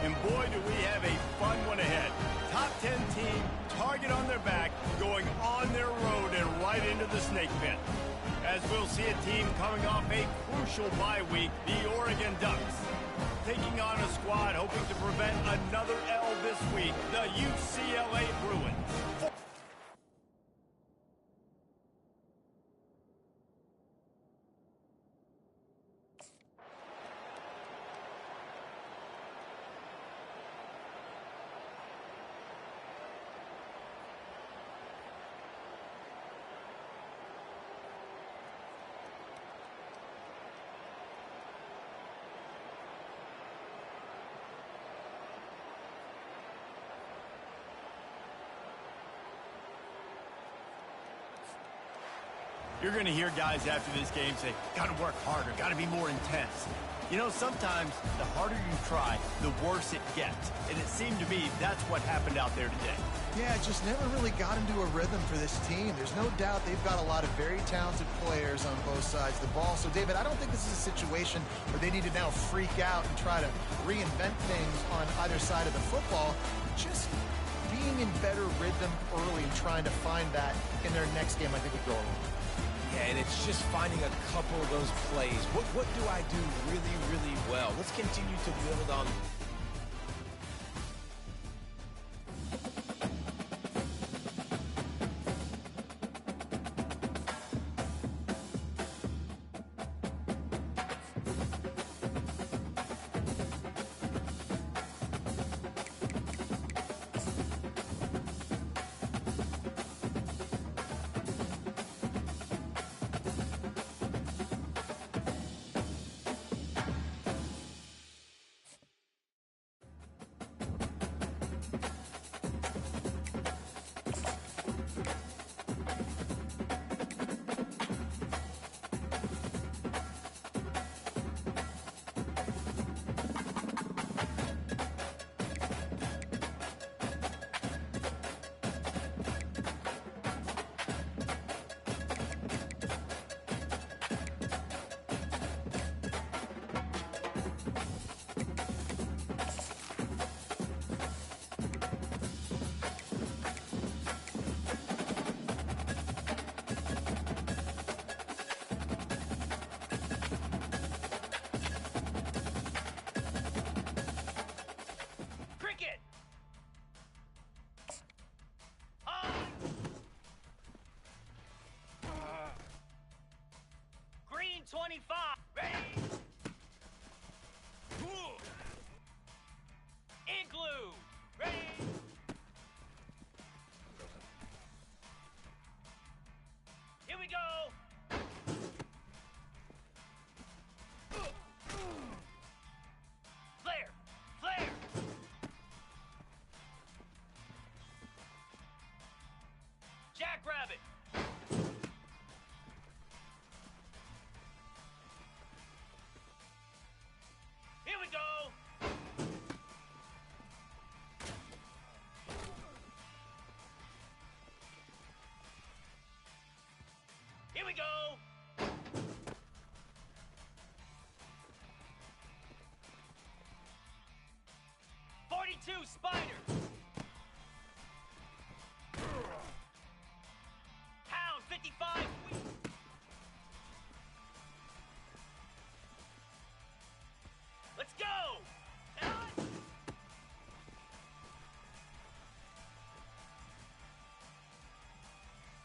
And boy, do we have a fun one ahead. Top 10 team, target on their back, going on their road and right into the snake pit. As we'll see a team coming off a crucial bye week, the Oregon Ducks. Taking on a squad hoping to prevent another L this week, the UCLA Bruins. You're going to hear guys after this game say, got to work harder, got to be more intense. You know, sometimes the harder you try, the worse it gets. And it seemed to me that's what happened out there today. Yeah, it just never really got into a rhythm for this team. There's no doubt they've got a lot of very talented players on both sides of the ball. So, David, I don't think this is a situation where they need to now freak out and try to reinvent things on either side of the football. Just being in better rhythm early and trying to find that in their next game, I think would go a long way. Yeah, and it's just finding a couple of those plays. What do I do really, really well? Let's continue to build on. Green 25. Ready. Igloo. Ready. Here we go. Flare. Flare. Jackrabbit. Here we go. Here we go. .42 Spider. Pound 55. Let's go.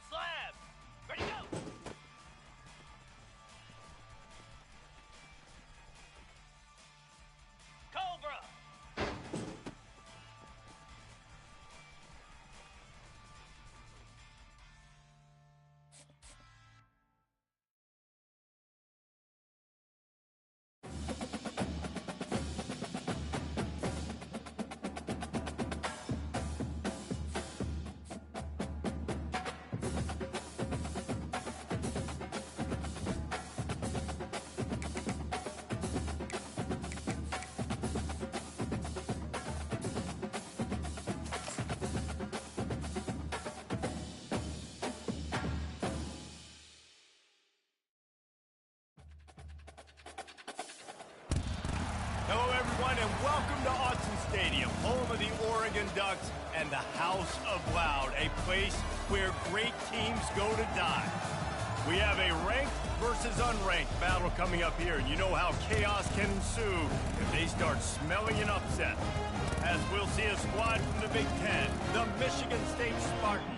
Slab. Ready to go. Oregon Ducks and the House of Loud, a place where great teams go to die. We have a ranked versus unranked battle coming up here, and you know how chaos can ensue if they start smelling an upset. As we'll see a squad from the Big Ten, the Michigan State Spartans,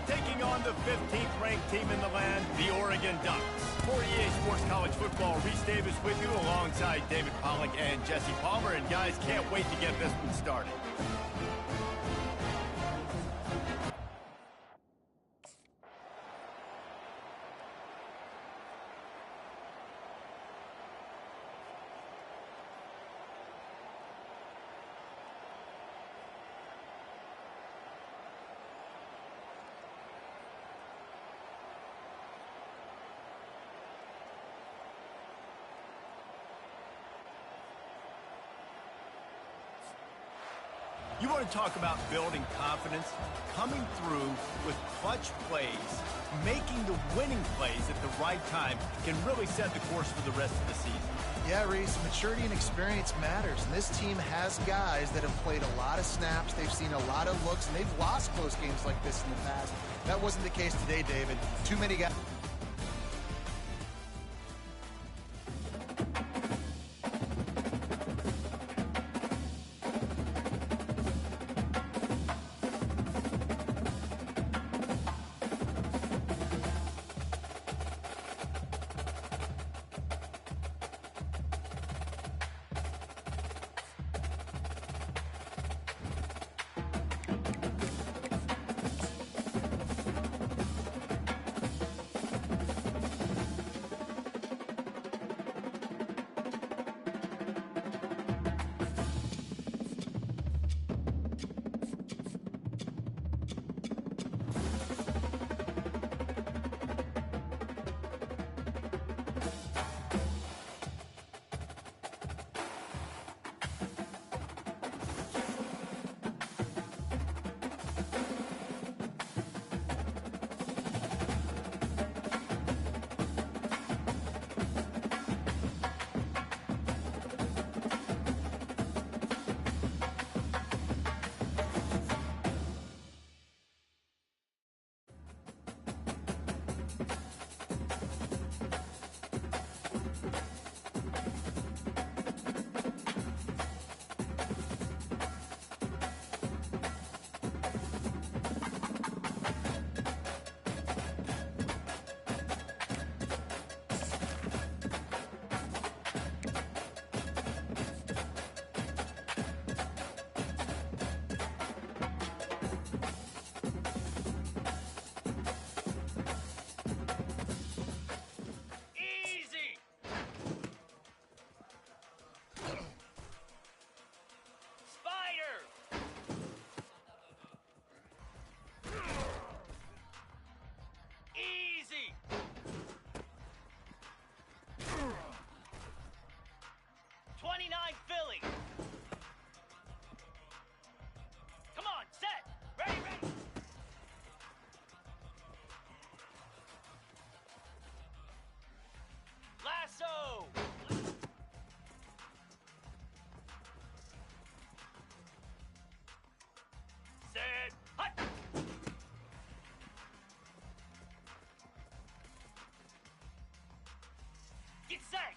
taking on the 15th ranked team in the land, the Oregon Ducks. For EA Sports College Football, Reese Davis with you alongside David Pollack and Jesse Palmer. And guys, can't wait to get this one started. You want to talk about building confidence? Coming through with clutch plays, making the winning plays at the right time can really set the course for the rest of the season. Yeah, Reese, maturity and experience matters, and this team has guys that have played a lot of snaps, they've seen a lot of looks, and they've lost close games like this in the past. That wasn't the case today, David. Too many guys.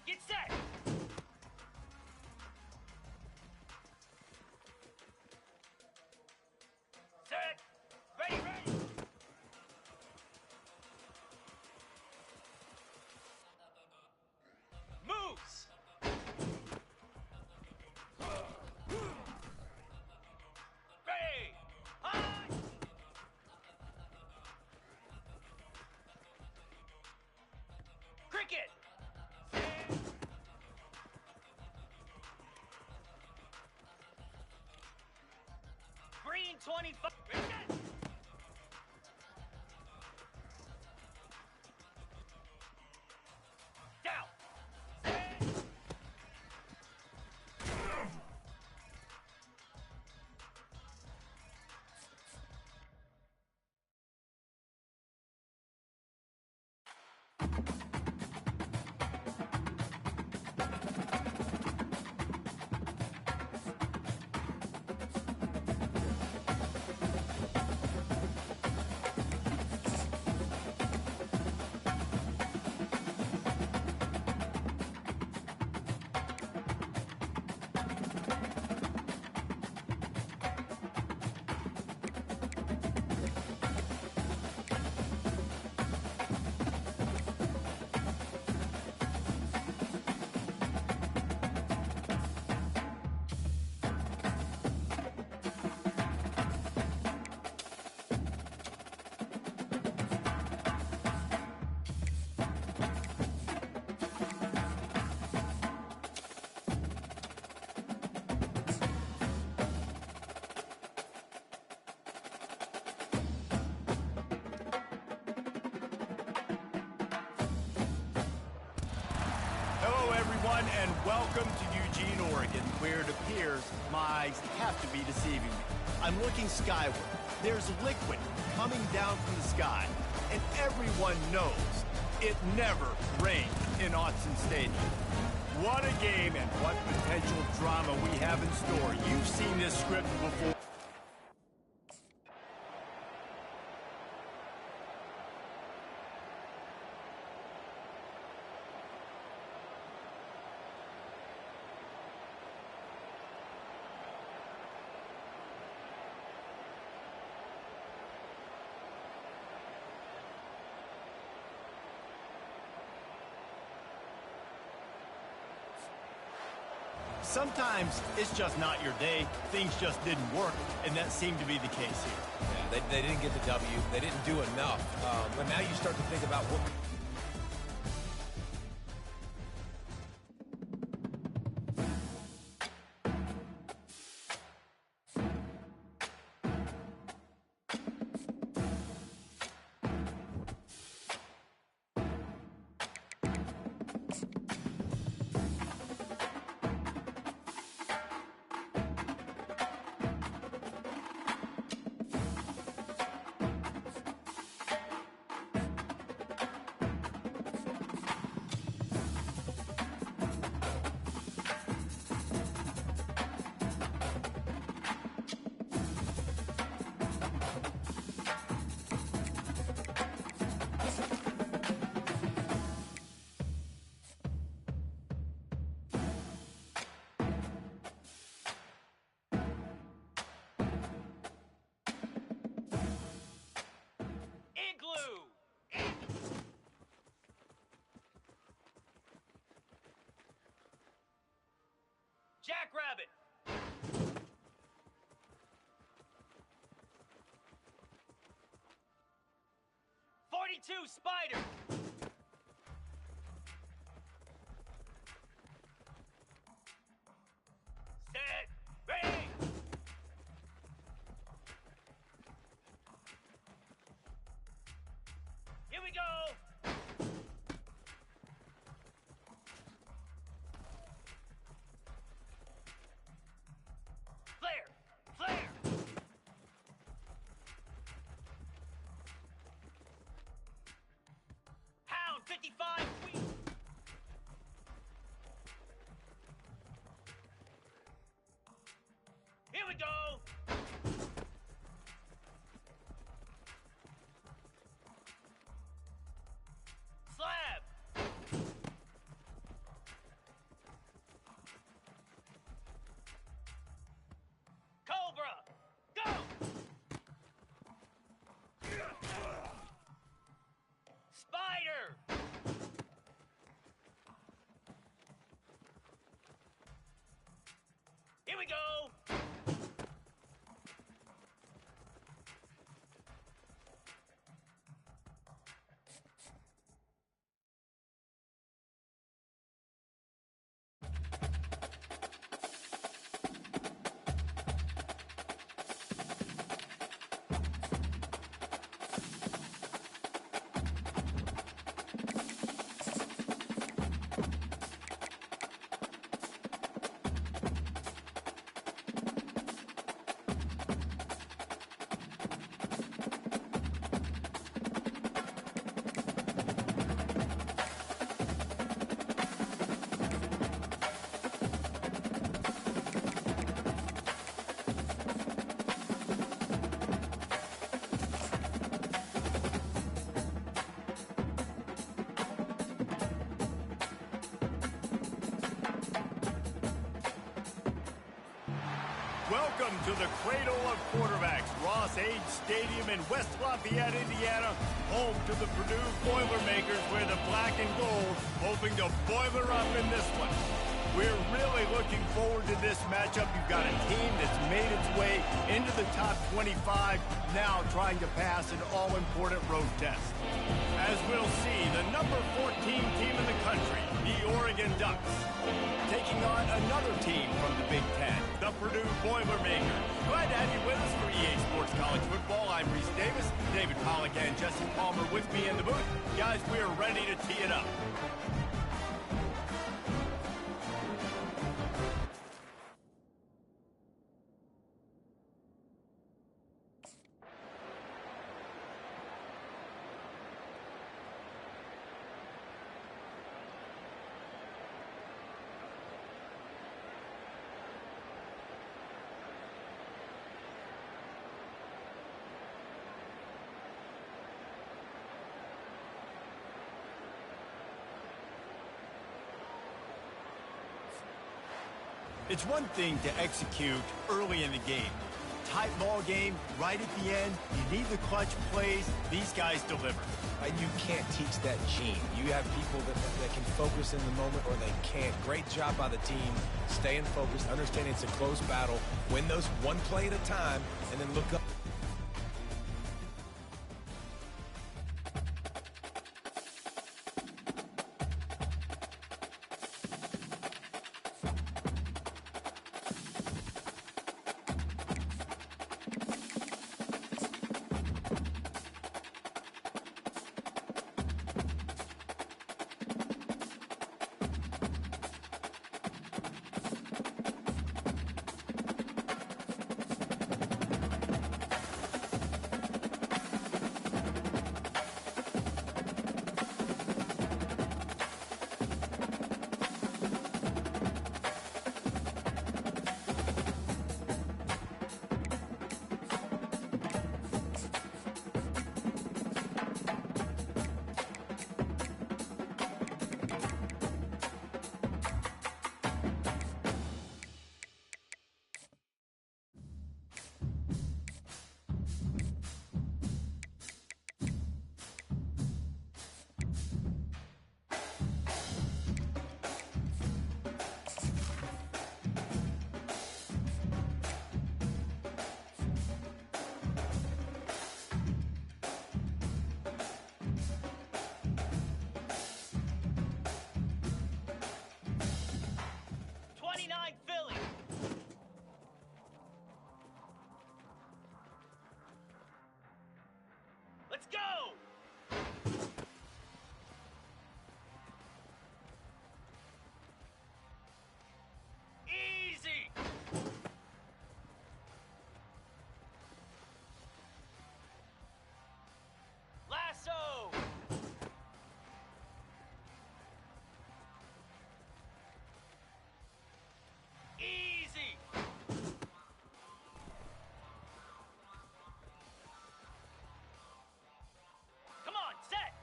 Get set! Set! Ready, ready! Moves! Ready! High! Cricket! Green 25. Down. everyone, and welcome to Eugene, Oregon, where it appears my eyes have to be deceiving me. I'm looking skyward. There's liquid coming down from the sky, and everyone knows it never rained in Autzen Stadium. What a game and what potential drama we have in store. You've seen this script before. Sometimes it's just not your day. Things just didn't work, and that seemed to be the case here. Yeah, they didn't get the W. They didn't do enough. But now you start to think about what... Jackrabbit. .42 Spider. Set. Ready. Here we go. Here we go! Slab! Cobra! Go! Spider! Here we go! Welcome to the cradle of quarterbacks, Ross-Age Stadium in West Lafayette, Indiana, home to the Purdue Boilermakers, where the black and gold hoping to boiler up in this one. We're really looking forward to this matchup. You've got a team that's made its way into the top 25, now trying to pass an all-important road test. As we'll see, the number 14 team in the country, the Oregon Ducks, taking on another team from the Big Ten, the Purdue Boilermakers. Glad to have you with us for EA Sports College Football. I'm Reese Davis, David Pollack and Jesse Palmer with me in the booth. Guys, we are ready to tee it up. It's one thing to execute early in the game. Tight ball game, right at the end, you need the clutch plays. These guys deliver. And you can't teach that gene. You have people that can focus in the moment or they can't. Great job by the team, staying focused, understanding it's a close battle, win those one play at a time, and then look up. Let's go! Easy! Lasso! Easy! Come on, set!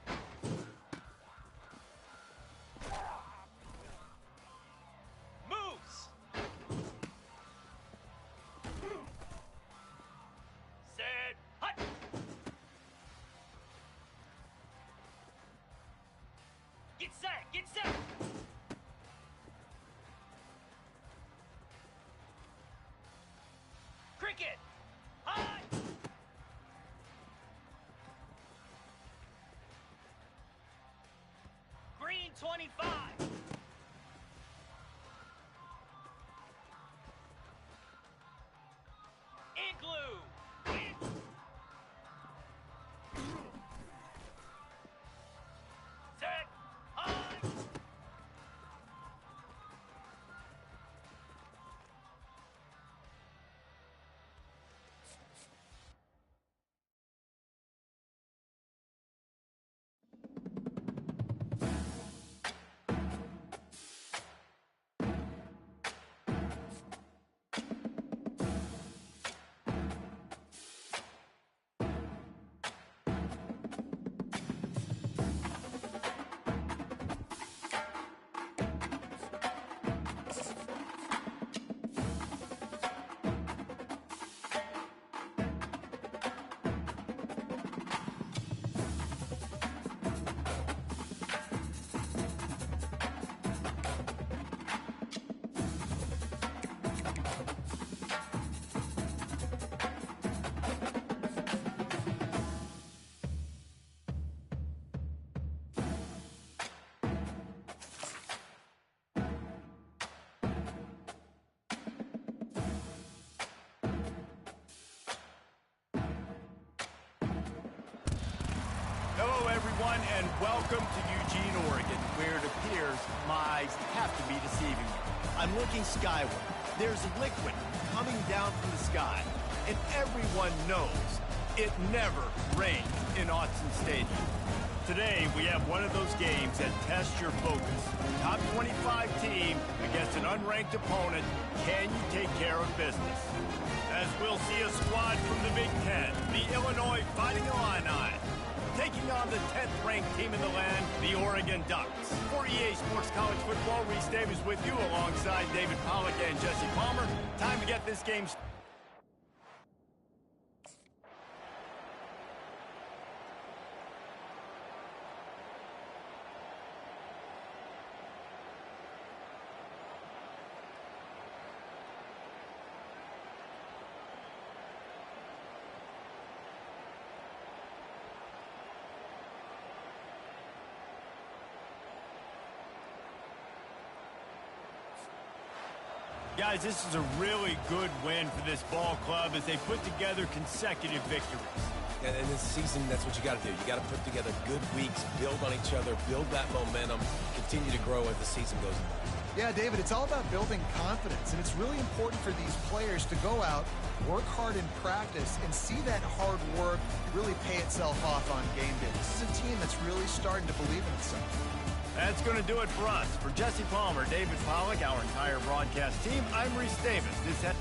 Moves! Set! Hut! Get set! Get set! Cricket! Hut! Green 25. Igloo. Set. On. Hello, everyone, and welcome to Eugene, Oregon, where it appears my eyes have to be deceiving me. I'm looking skyward. There's liquid coming down from the sky, and everyone knows it never rains in Autzen Stadium. Today, we have one of those games that tests your focus. Top 25 team against an unranked opponent. Can you take care of business? As we'll see a squad from the Big Ten, the Illinois Fighting Illini. taking on the 10th-ranked team in the land, the Oregon Ducks. For EA Sports College Football, Reese Davis with you alongside David Pollack and Jesse Palmer. Time to get this game started. Guys, this is a really good win for this ball club as they put together consecutive victories. And in this season, that's what you got to do. You got to put together good weeks, build on each other, build that momentum, continue to grow as the season goes on. Yeah, David, it's all about building confidence, and it's really important for these players to go out, work hard in practice, and see that hard work really pay itself off on game day. This is a team that's really starting to believe in itself. That's going to do it for us. For Jesse Palmer, David Pollack, our entire broadcast team, I'm Reese Davis. This has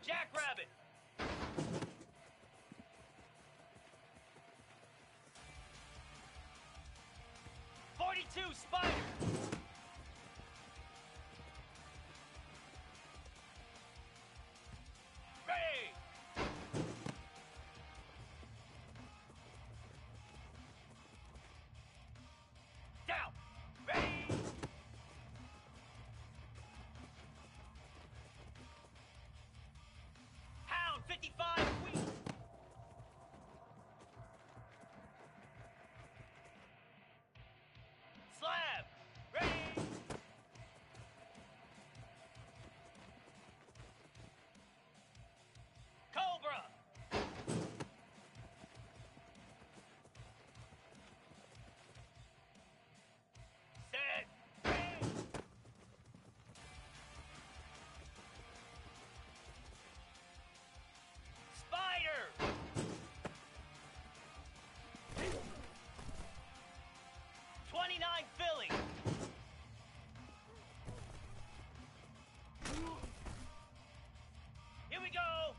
Jackrabbit. 42 Spider. Ready. Down. Ready. Hound 55 Wheat. Slab. Ready. Cobra. Set. Ready. Spider. 29 Philly. Here we go.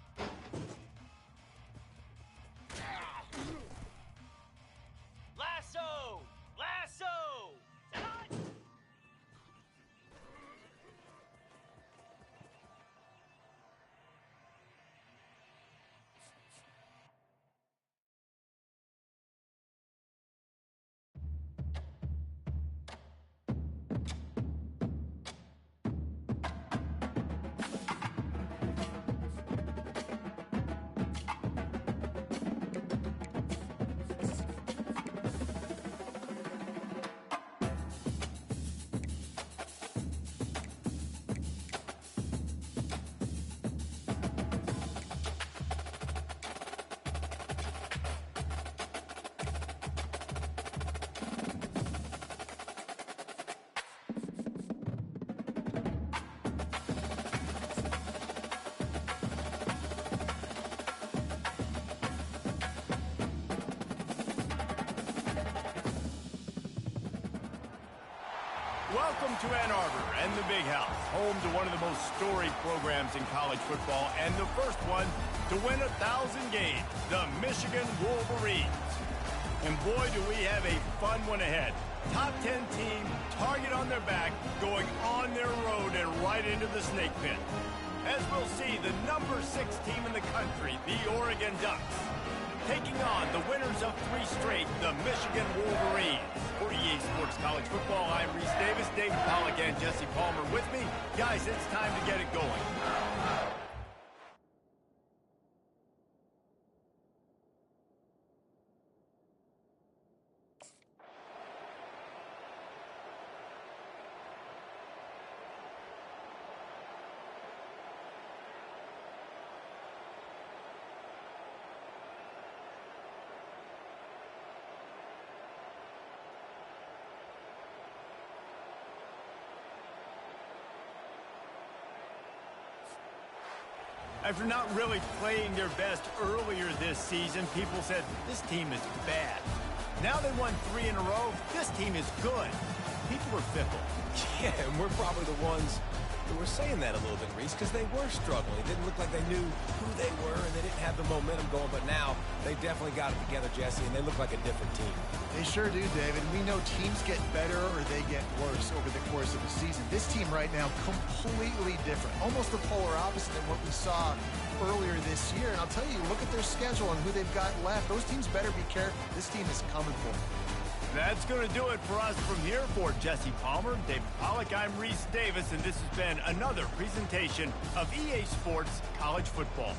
Lasso. Lasso. Tonight. Welcome to Ann Arbor and the Big House, home to one of the most storied programs in college football and the first one to win 1,000 games, the Michigan Wolverines. And boy, do we have a fun one ahead. Top 10 team, target on their back, going on their road and right into the snake pit. As we'll see, the number 6 team in the country, the Oregon Ducks. taking on the winners of 3 straight, the Michigan Wolverines. For EA Sports College Football, I'm Reese Davis, David Pollack, and Jesse Palmer with me. Guys, it's time to get it going. After not really playing their best earlier this season, people said, this team is bad. Now they won 3 in a row. This team is good. People are fickle. Yeah, and we're probably the ones who were saying that a little bit, Reese, because they were struggling. It didn't look like they knew who they were, and they didn't have the momentum going. But now they definitely got it together, Jesse, and they look like a different team. They sure do, David. We know teams get better or they get worse over the course of the season. This team right now, completely different. Almost the polar opposite than what we saw earlier this year. And I'll tell you, look at their schedule and who they've got left. Those teams better be careful. This team is coming for them. That's going to do it for us from here. For Jesse Palmer, David Pollack, I'm Reese Davis, and this has been another presentation of EA Sports College Football.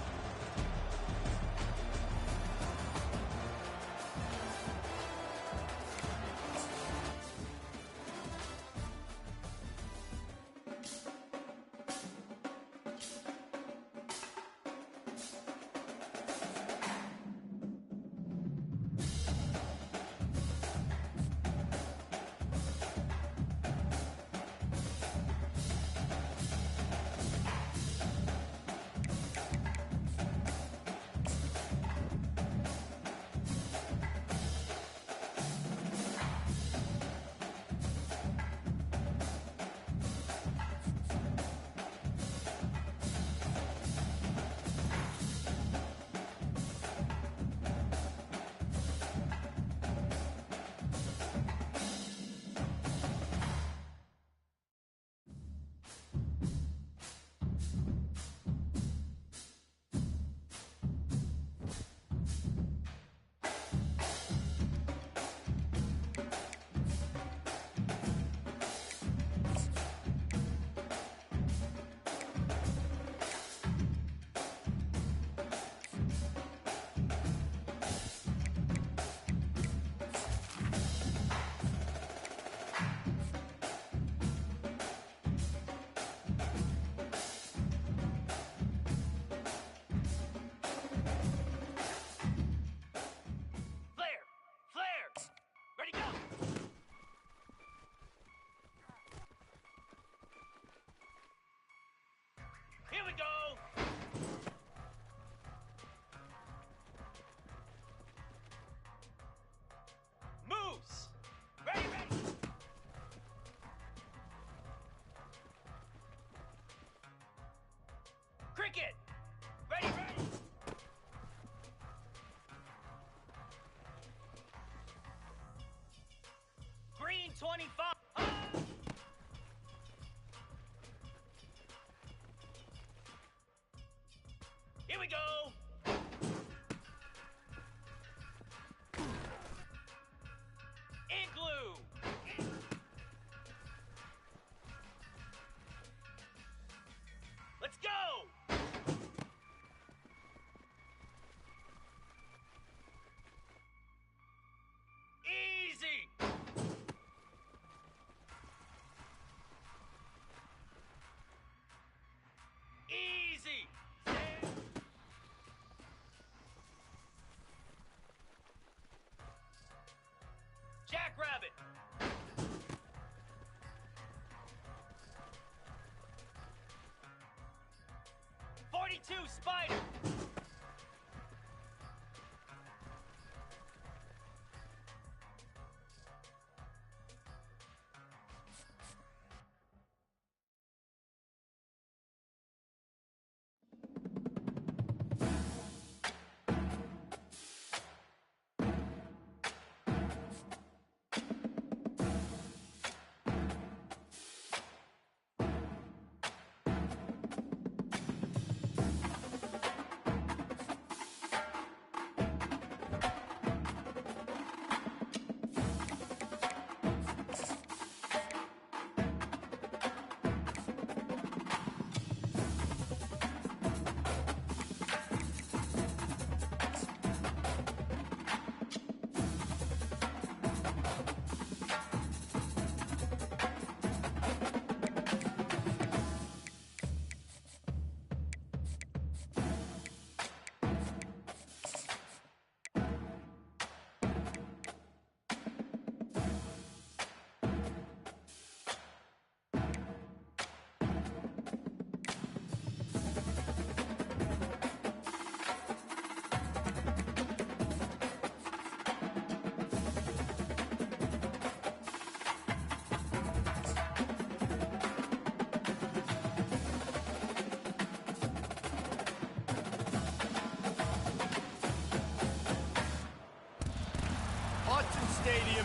Here we go! Moose! Ready, ready! Cricket! Ready, ready! Green 25! Here we go! Igloo! Let's go! Easy! Easy! Jackrabbit! 42 Spider!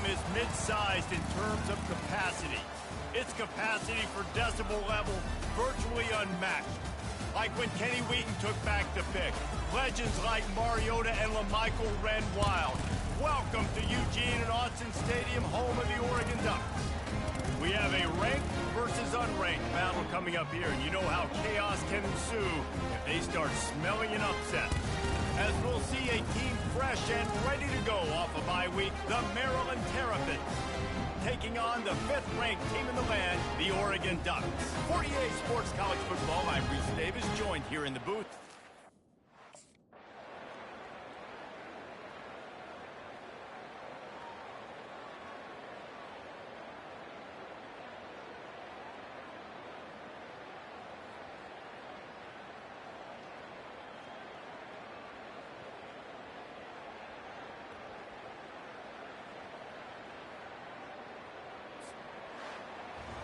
is mid-sized in terms of capacity. Its capacity for decibel level virtually unmatched. Like when Kenny Wheaton took back the pick. Legends like Mariota and LaMichael ran wild. Welcome to Eugene and Autzen Stadium, home of the Oregon Ducks. We have a ranked versus unranked battle coming up here, and you know how chaos can ensue if they start smelling an upset. As we'll see a team fresh and ready to go off a bye week, the Maryland Terrapins, taking on the 5th-ranked team in the land, the Oregon Ducks. 48 Sports College Football, I'm Reese Davis, joined here in the booth.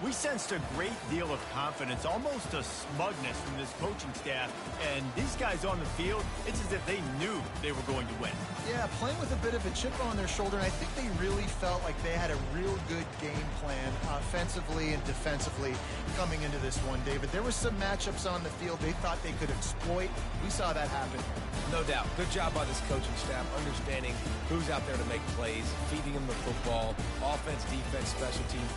We sensed a great deal of confidence, almost a smugness from this coaching staff. And these guys on the field, it's as if they knew they were going to win. Yeah, playing with a bit of a chip on their shoulder, and I think they really felt like they had a real good game plan offensively and defensively coming into this one, David. There were some matchups on the field they thought they could exploit. We saw that happen. No doubt. Good job by this coaching staff, understanding who's out there to make plays, feeding them the football, offense, defense, special teams.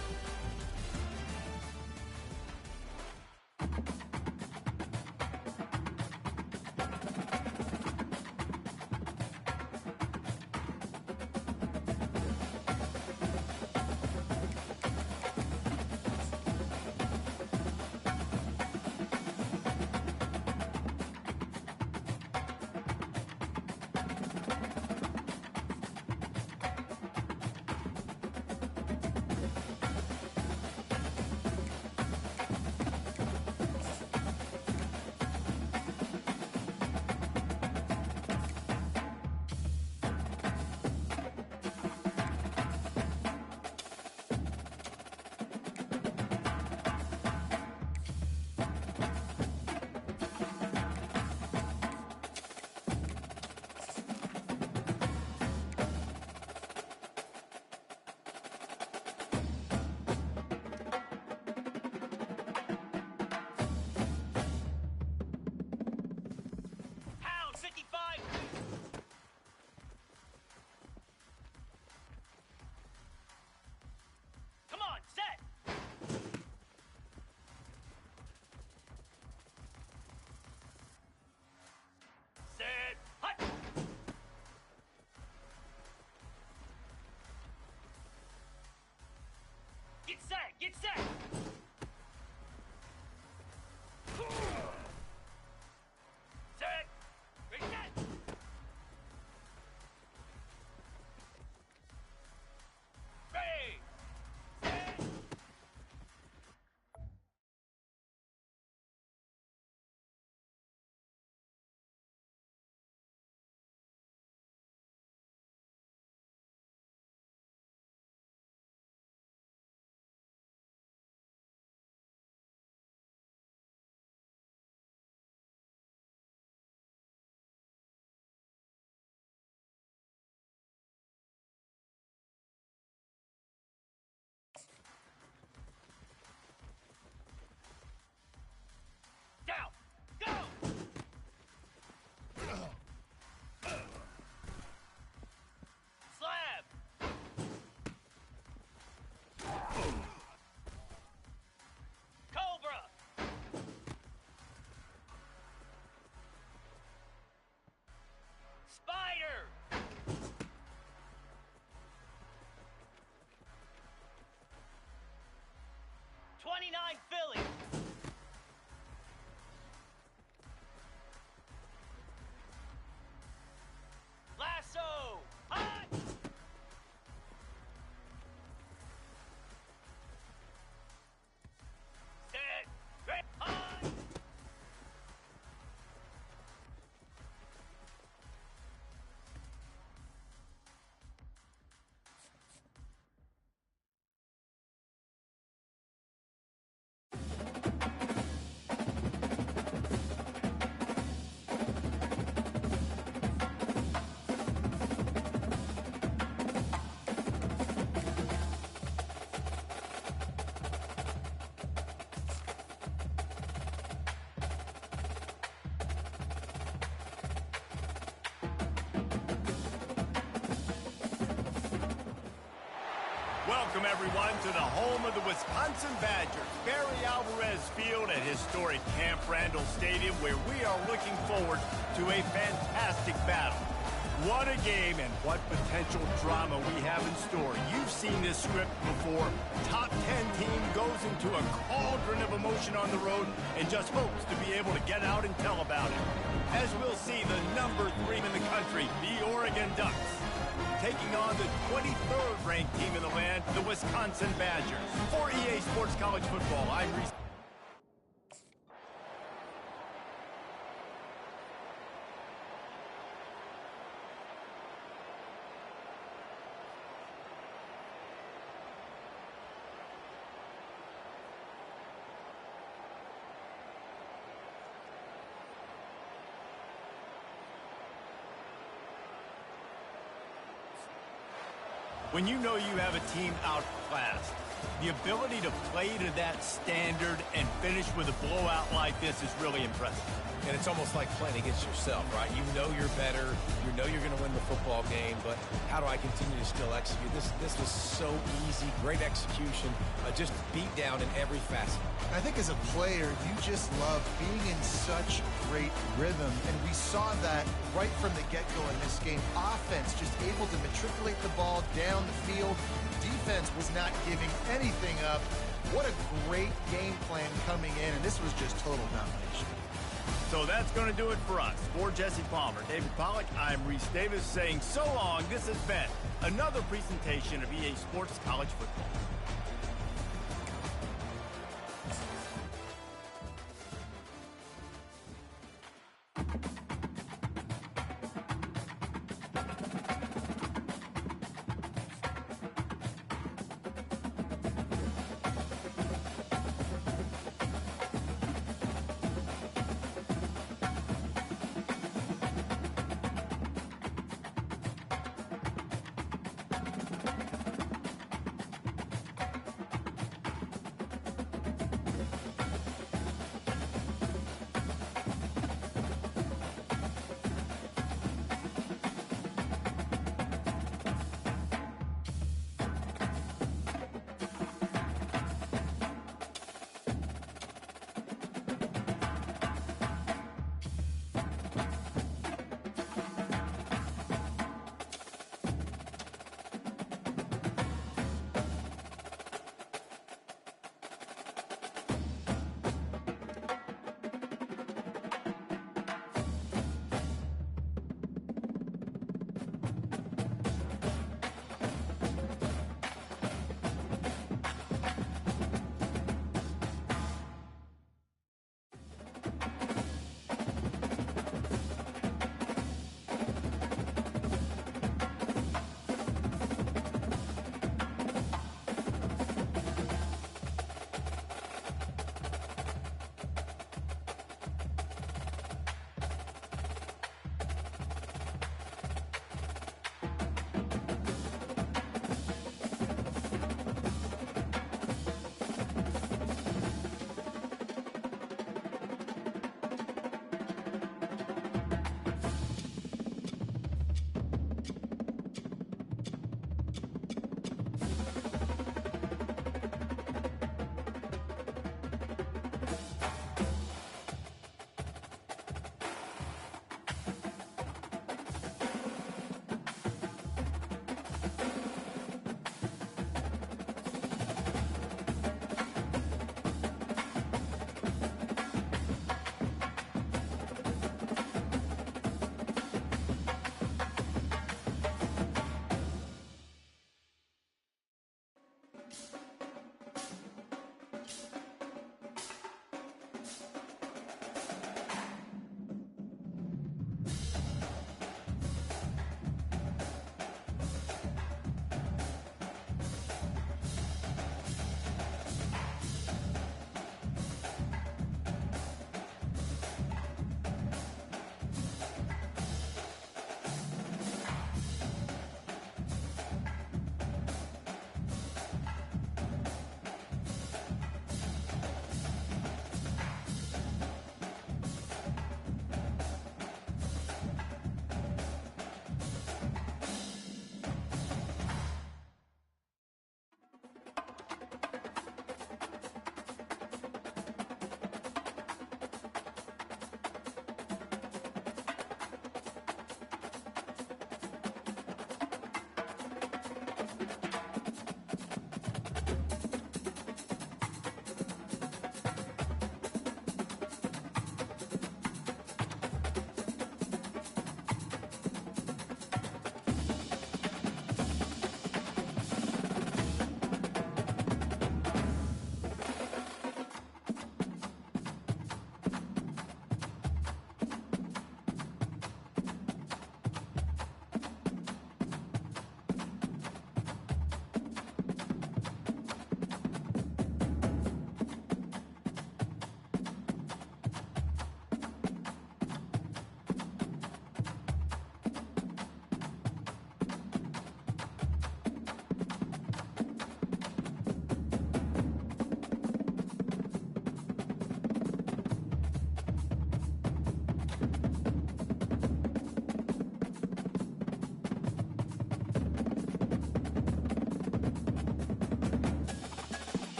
Get set! Set! Reset! Ready! Set! Down! Go! Slab! Cobra! Spider! '29 Philly! Lasso! Hot! Set! Ready! Hot! Welcome, everyone, to the home of the Wisconsin Badgers, Barry Alvarez Field at historic Camp Randall Stadium, where we are looking forward to a fantastic battle. What a game and what potential drama we have in store. You've seen this script before. Top 10 team goes into a cauldron of emotion on the road and just hopes to be able to get out and tell about it. As we'll see, the number 3 in the country, the Oregon Ducks, taking on the 23rd ranked team in the land, the Wisconsin Badgers. For EA Sports College Football, I'm Reese. When you know you have a team outclassed, the ability to play to that standard and finish with a blowout like this is really impressive. And it's almost like playing against yourself, right? You know you're better. You know you're going to win the football game, but how do I continue to still execute? This was so easy. Great execution. Just beat down in every facet. I think as a player, you just love being in such great rhythm, and we saw that right from the get-go in this game. Offense just able to matriculate the ball down the field. Defense was not giving anything up. What a great game plan coming in, and this was just total domination. So that's going to do it for us. For Jesse Palmer, David Pollack, I'm Reese Davis saying so long. This has been another presentation of EA Sports College Football.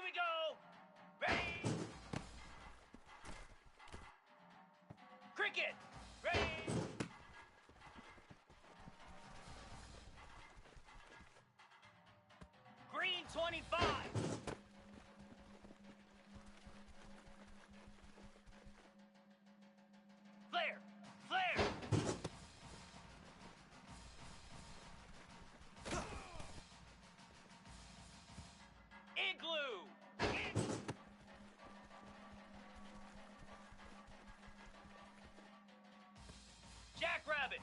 Here we go. Ready. Cricket. Ready. Green 25. Flare. Flare. Igloo. Jackrabbit.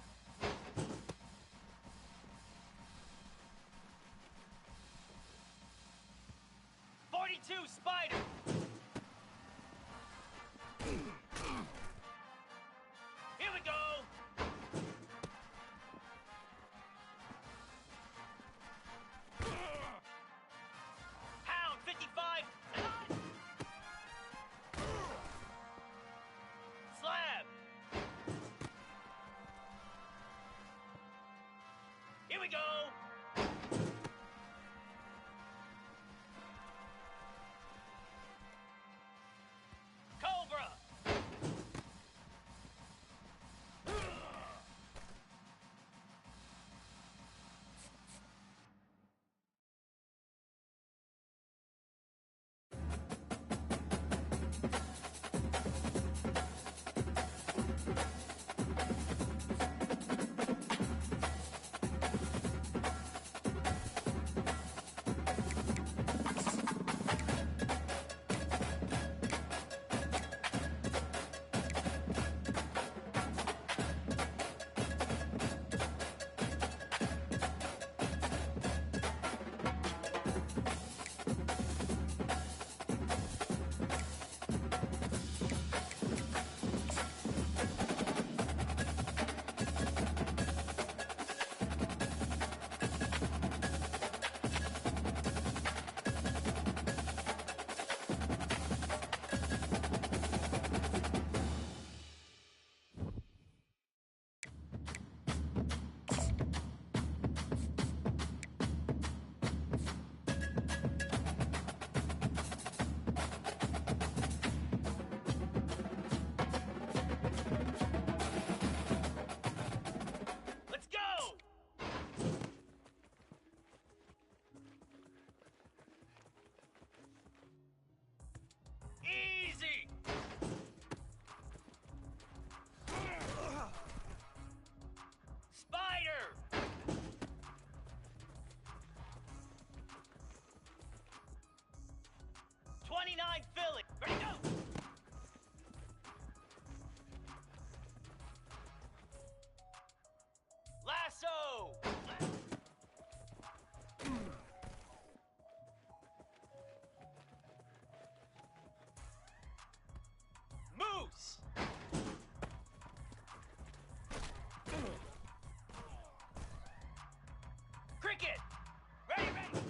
Spider. Here we go. Hound 55. Slab. Here we go. Cobra. Easy! Spider! 29 Philly! Ready, go! Lasso! Moose! Cricket! Ready, ready!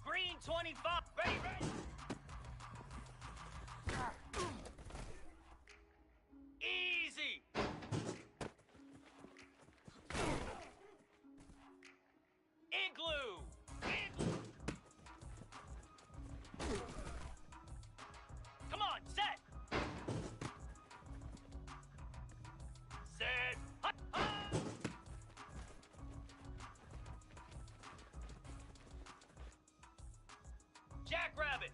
Green 25! Ready, ready! Easy! Igloo! Igloo! Come on, set! Set! Hut, hut. Jackrabbit!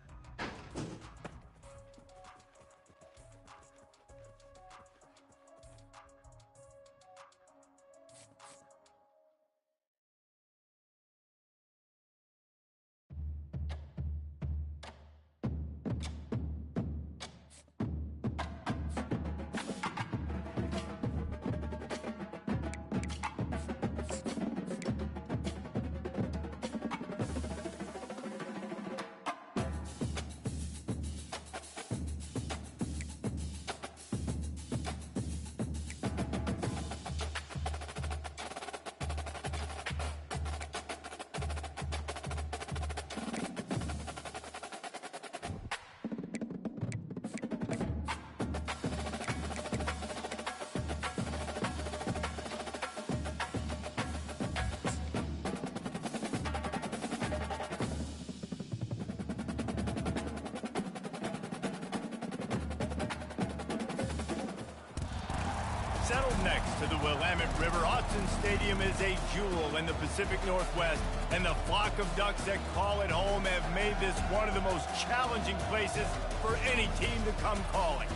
Settled next to the Willamette River, Autzen Stadium is a jewel in the Pacific Northwest, and the flock of Ducks that call it home have made this one of the most challenging places for any team to come calling.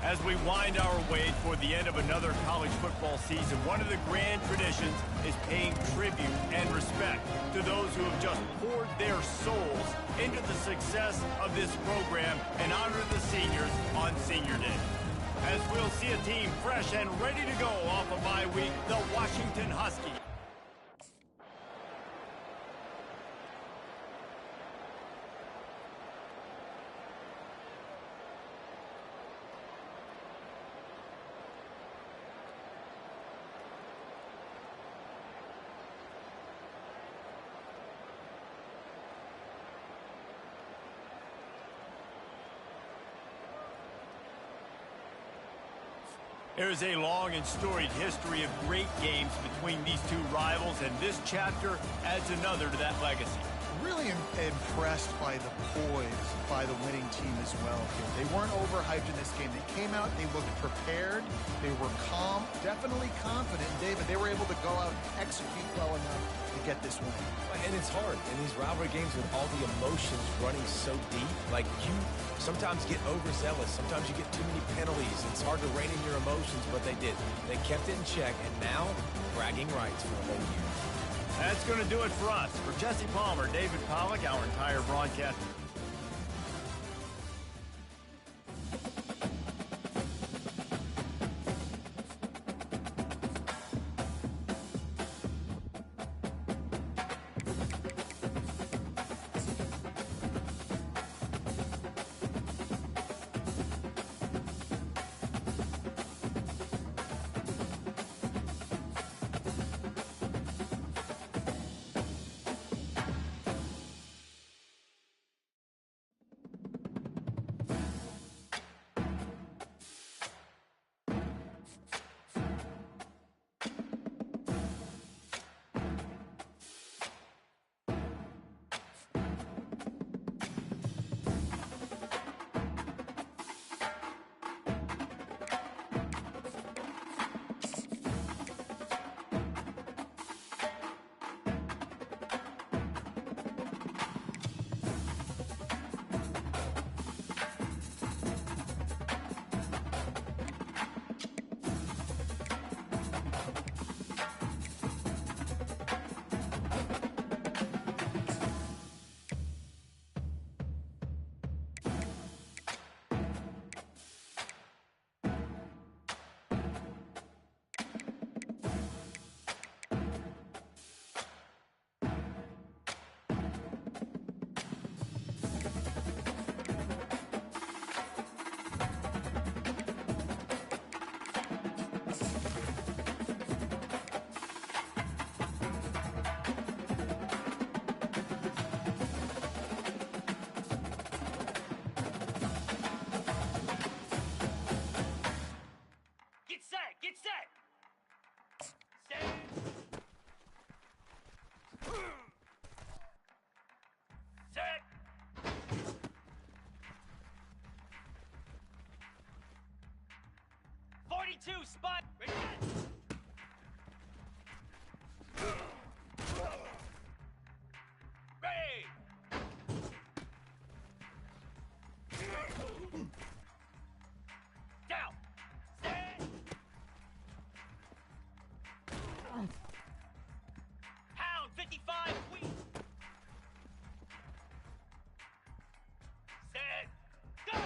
As we wind our way toward the end of another college football season, one of the grand traditions is paying tribute and respect to those who have just poured their souls into the success of this program and honor the seniors on Senior Day. As we'll see a team fresh and ready to go off a bye week, the Washington Huskies. There is a long and storied history of great games between these two rivals, and this chapter adds another to that legacy. Really impressed by the poise by the winning team as well here. They weren't overhyped in this game. They came out, they looked prepared, they were calm, definitely confident. David, they were able to go out and execute well enough to get this win. And it's hard in these rivalry games with all the emotions running so deep. Like, you sometimes get overzealous. Sometimes you get too many penalties. It's hard to rein in your emotions, but they did. They kept it in check, and now bragging rights for a whole year. That's going to do it for us. For Jesse Palmer, David Pollack, our entire broadcast. Get set! Set! Set! .42 spot! Ready? Ready! Down! Set! Pound 55 wheat! Set! Go!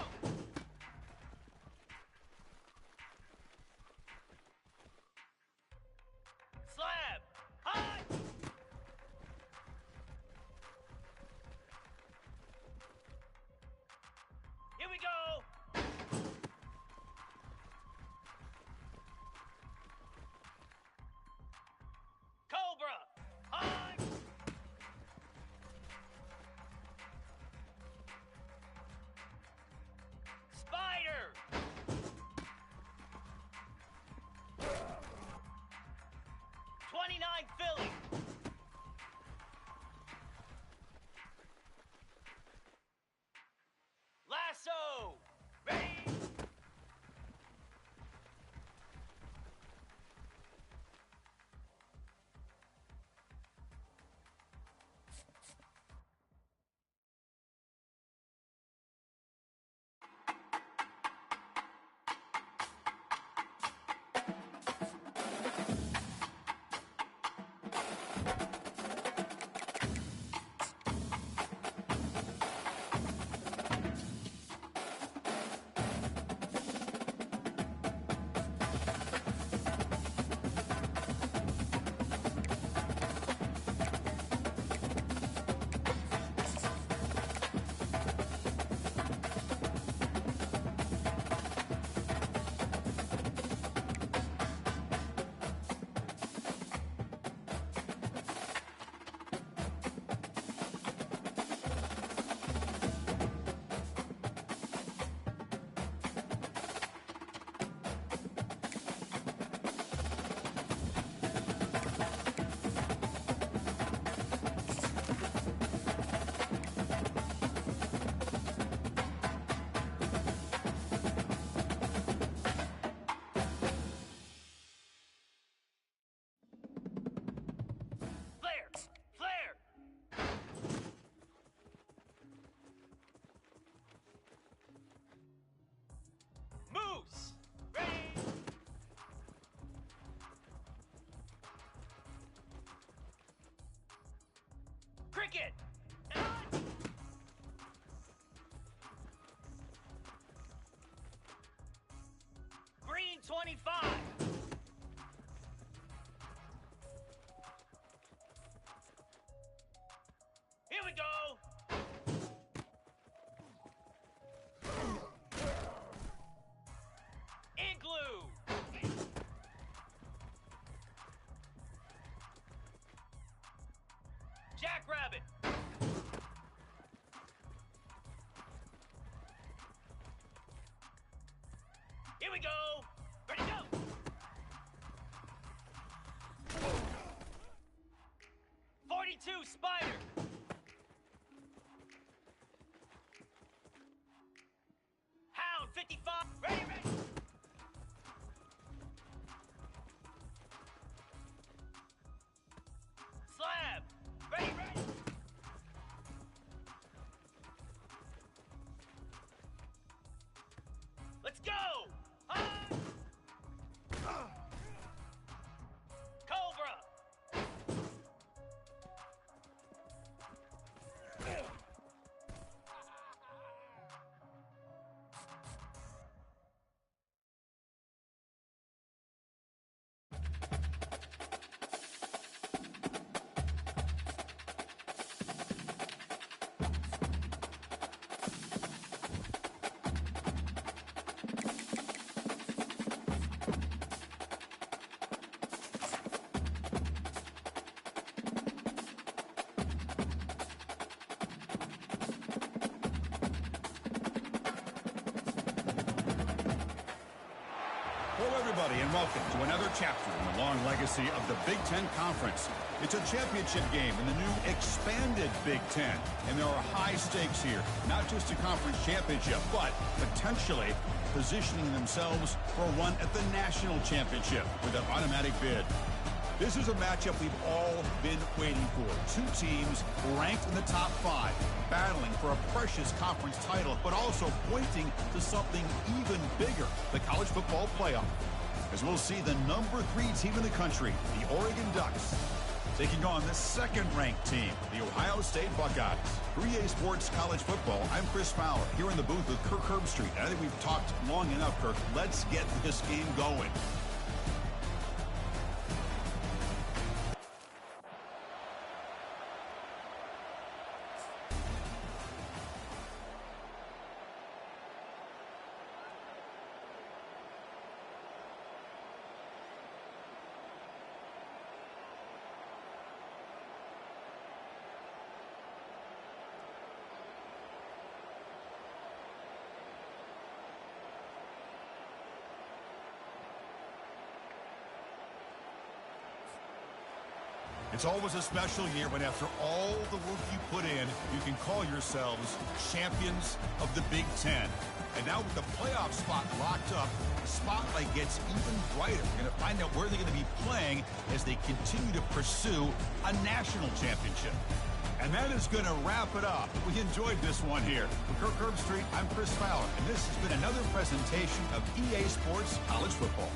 we go. Ready, go. .42 Spider. Hound 55. Ready, ready. Slab. Ready, ready. Let's go. Cobra. Hello, everybody, and welcome to another chapter in the long legacy of the Big Ten Conference. It's a championship game in the new expanded Big Ten, and there are high stakes here, not just a conference championship, but potentially positioning themselves for a run at the national championship with an automatic bid. This is a matchup we've all been waiting for. Two teams ranked in the top 5, battling for a precious conference title, but also pointing to something even bigger, the college football playoff. As we'll see the number 3 team in the country, the Oregon Ducks, taking on the second-ranked team, the Ohio State Buckeyes. For EA Sports College Football, I'm Chris Fowler, here in the booth with Kirk Herbstreit. And I think we've talked long enough, Kirk. Let's get this game going. It's always a special year when after all the work you put in, you can call yourselves champions of the Big Ten. And now with the playoff spot locked up, the spotlight gets even brighter. We're going to find out where they're going to be playing as they continue to pursue a national championship. And that is going to wrap it up. We enjoyed this one here. For Kirk Herbstreit, I'm Chris Fowler, and this has been another presentation of EA Sports College Football.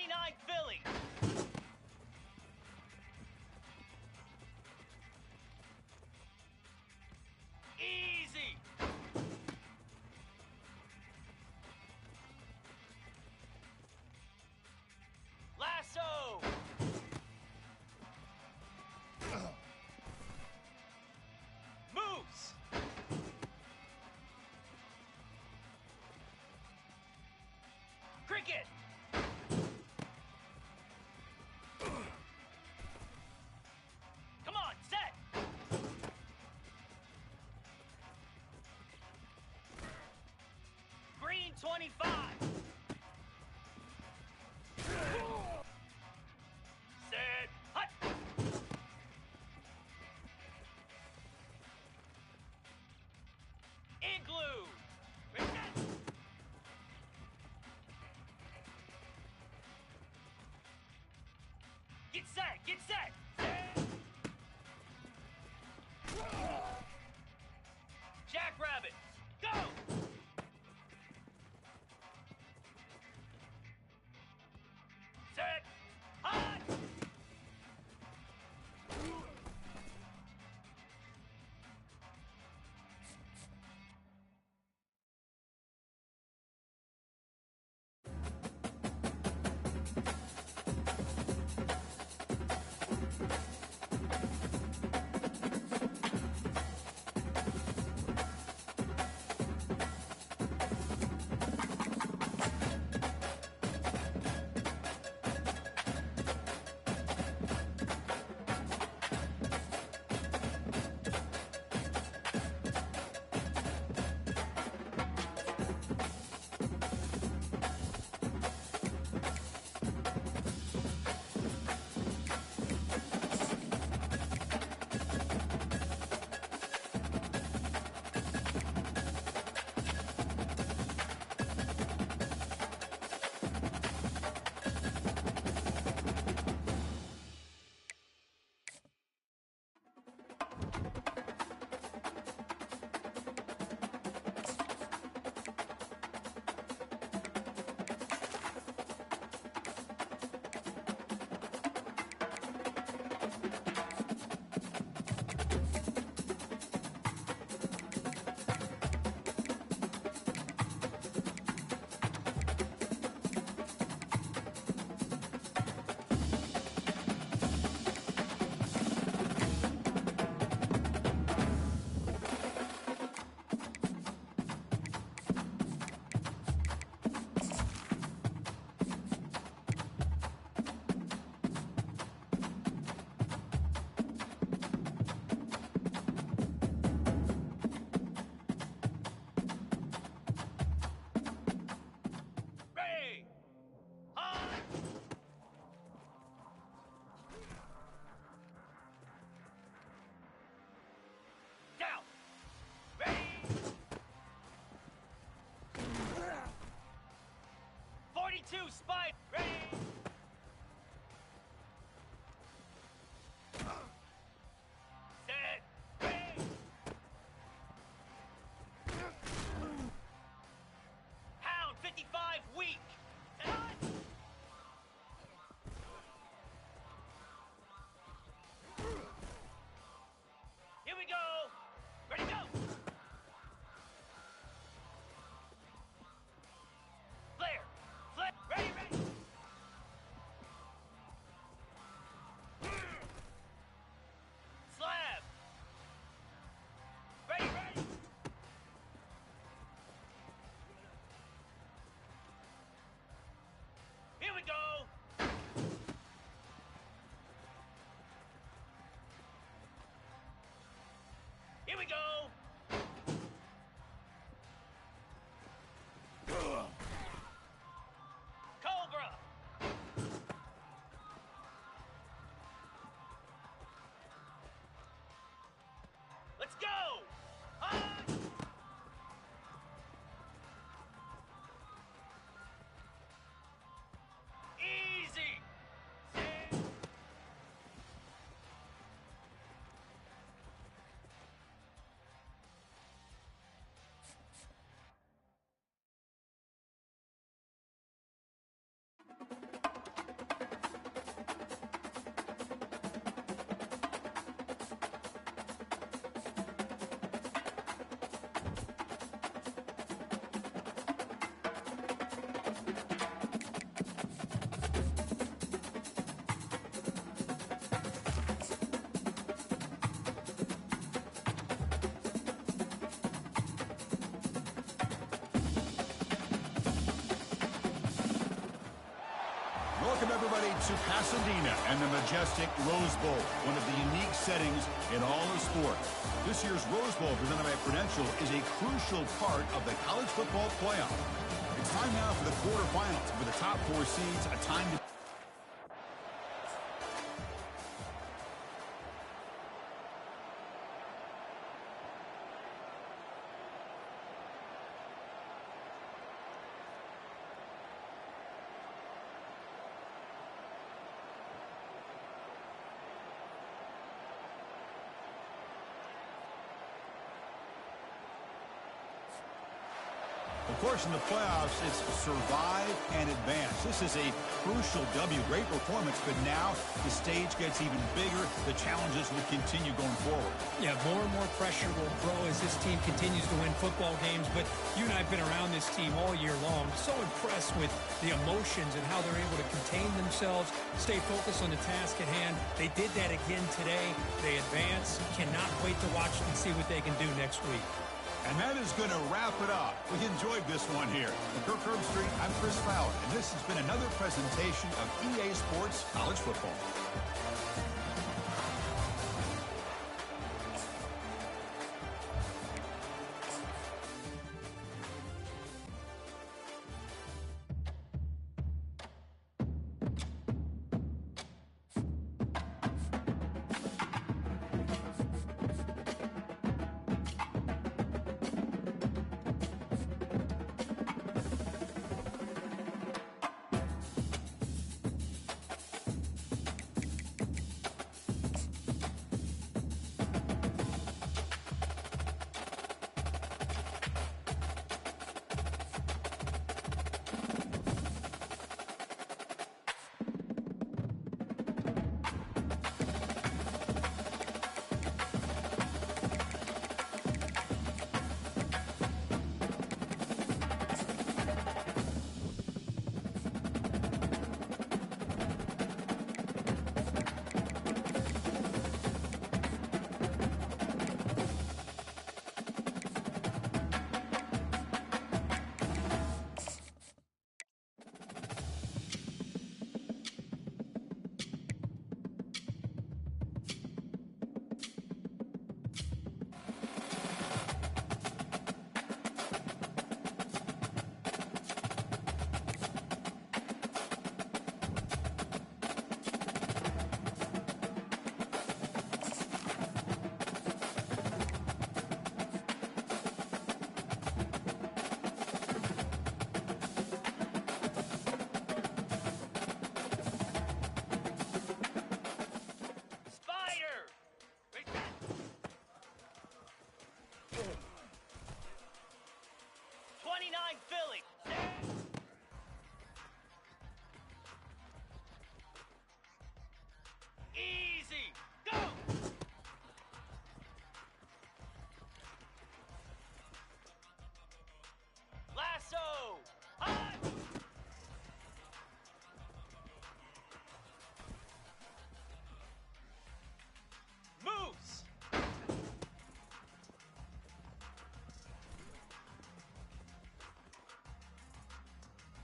29 Philly. Easy. Lasso. Moves. Cricket. Come on, set. Green 25. Set. Hut. Igloo. Reset. Get set. Get set. Set. Jackrabbit. Go. Set. Hot. Ready. Hot. Down. Ready. 42 spike. Ready. Set. Ready. Hound 55 weak. And on. Here we go. Ready, go. Flare. Flare. Ready, ready. Slab. Ready, ready. Here we go. Here we go. Cobra. Let's go. Hot. Easy. Set. to Pasadena and the majestic Rose Bowl, one of the unique settings in all of sport. This year's Rose Bowl, presented by Prudential, is a crucial part of the college football playoff. It's time now for the quarterfinals, with the top 4 seeds a time to... Of course, in the playoffs, it's survive and advance. This is a crucial W. Great performance, but now the stage gets even bigger. The challenges will continue going forward. Yeah, more and more pressure will grow as this team continues to win football games. But you and I have been around this team all year long. So impressed with the emotions and how they're able to contain themselves, stay focused on the task at hand. They did that again today. They advance. Cannot wait to watch and see what they can do next week. And that is going to wrap it up. We enjoyed this one here. From Kirk Herbstreit, I'm Chris Fowler, and this has been another presentation of EA Sports College Football.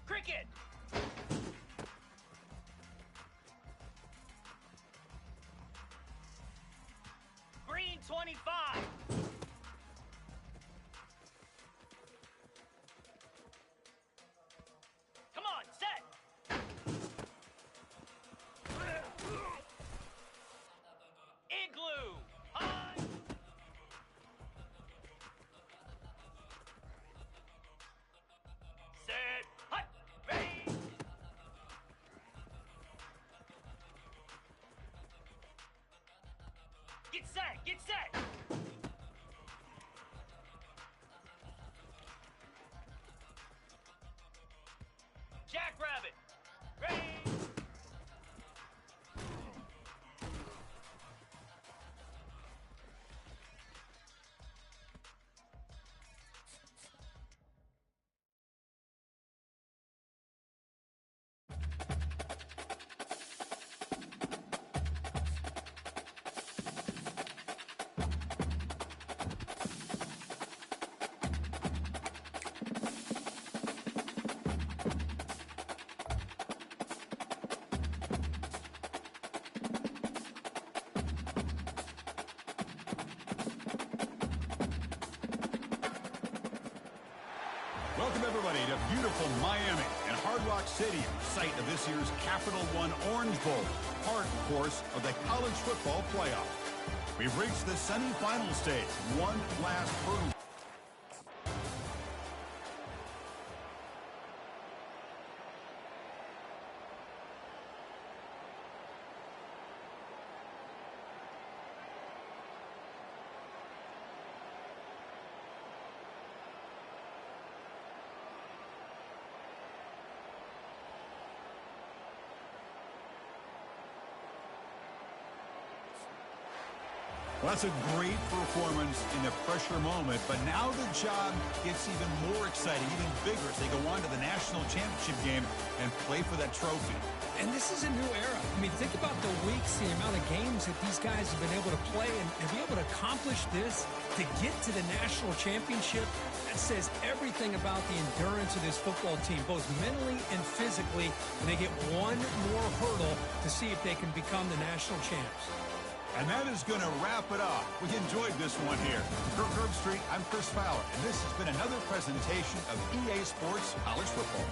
Cricket! Green 25! Come on, set! Igloo! High! Set! Hut! Ready! Get set! Get set! Jackrabbit! Ready! Welcome, everybody, to beautiful Miami and Hard Rock Stadium, site of this year's Capital One Orange Bowl, part, of course, of the college football playoff. We've reached the semifinal stage, one last hurdle. Well, that's a great performance in the pressure moment, but now the job gets even more exciting, even bigger as they go on to the national championship game and play for that trophy. And this is a new era. I mean, think about the weeks, the amount of games that these guys have been able to play and be able to accomplish this, to get to the national championship. That says everything about the endurance of this football team, both mentally and physically. And they get one more hurdle to see if they can become the national champs. And that is going to wrap it up. We enjoyed this one here. For Curb Street, I'm Chris Fowler, and this has been another presentation of EA Sports College Football.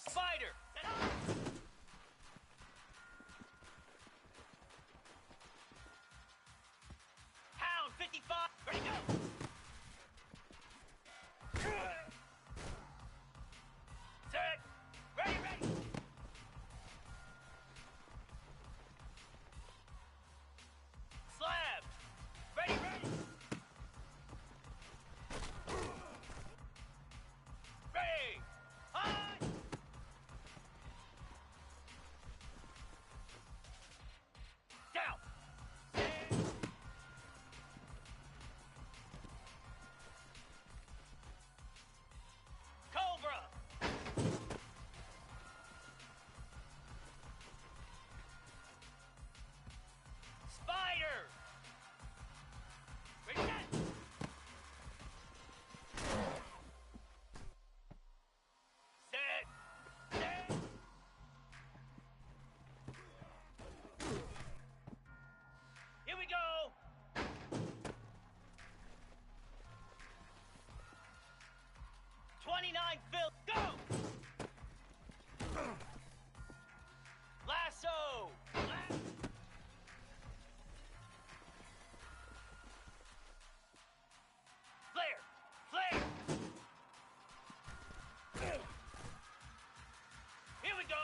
Spider! Hound 55! Ready, go! Set! Ready, ready! Slab! Ready, ready! Ready! High! Down! Cobra! Spider! Ready, set! Set! Set! Here we go! 29 Phil, go! Lasso! Flare! Flare! Here we go!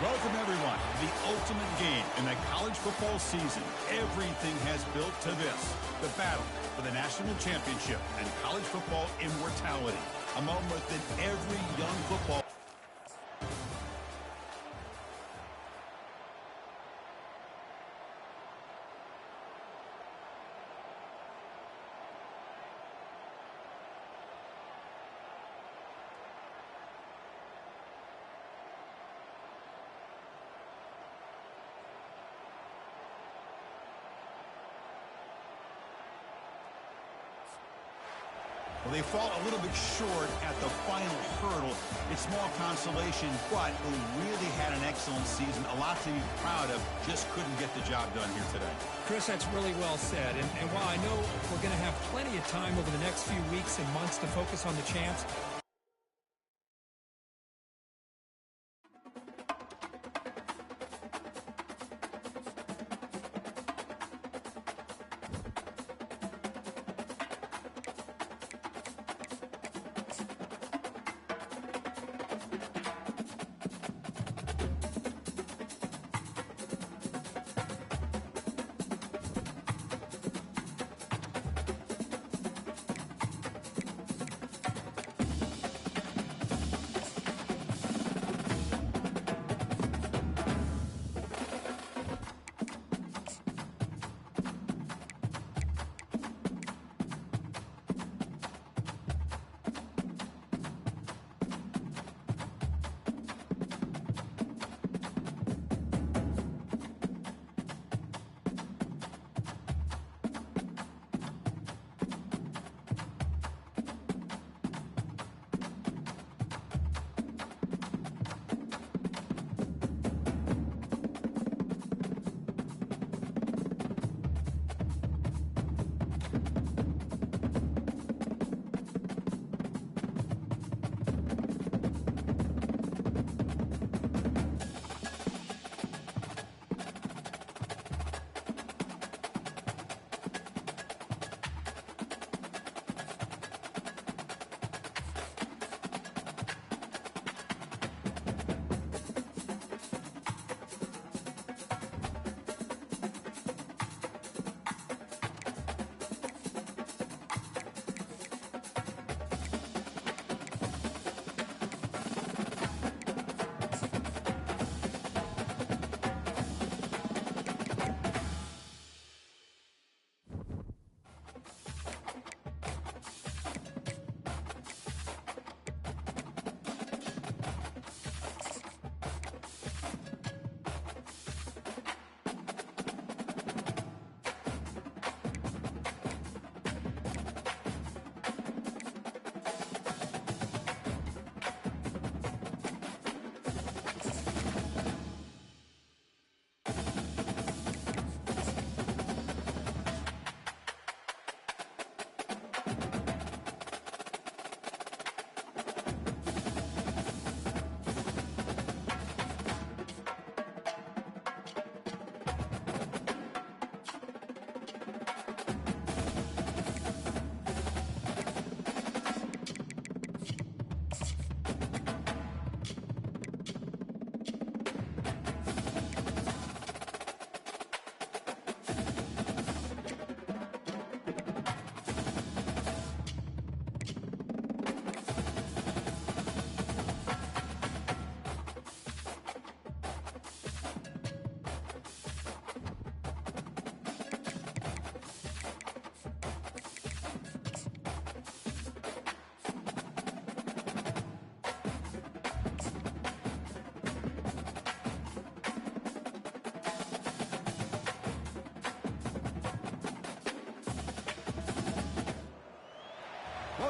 Welcome, everyone, to the ultimate game in the college football season. Everything has built to this, the battle for the national championship and college football immortality, a moment that every young football Well, they fall a little bit short at the final hurdle. It's small consolation, but they really had an excellent season. A lot to be proud of. Just couldn't get the job done here today. Chris, that's really well said. And while I know we're going to have plenty of time over the next few weeks and months to focus on the champs,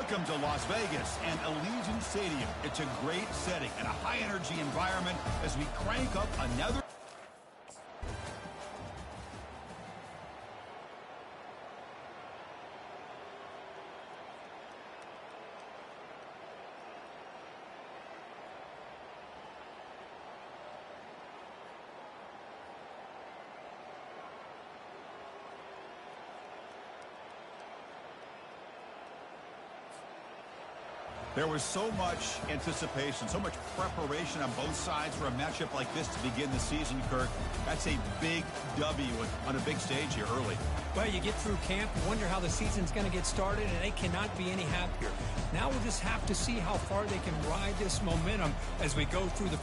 Welcome to Las Vegas and Allegiant Stadium. It's a great setting and a high-energy environment as we crank up another... There was so much anticipation, so much preparation on both sides for a matchup like this to begin the season, Kirk. That's a big W on a big stage here early. Well, you get through camp, wonder how the season's going to get started, and they cannot be any happier. Now we'll just have to see how far they can ride this momentum as we go through the...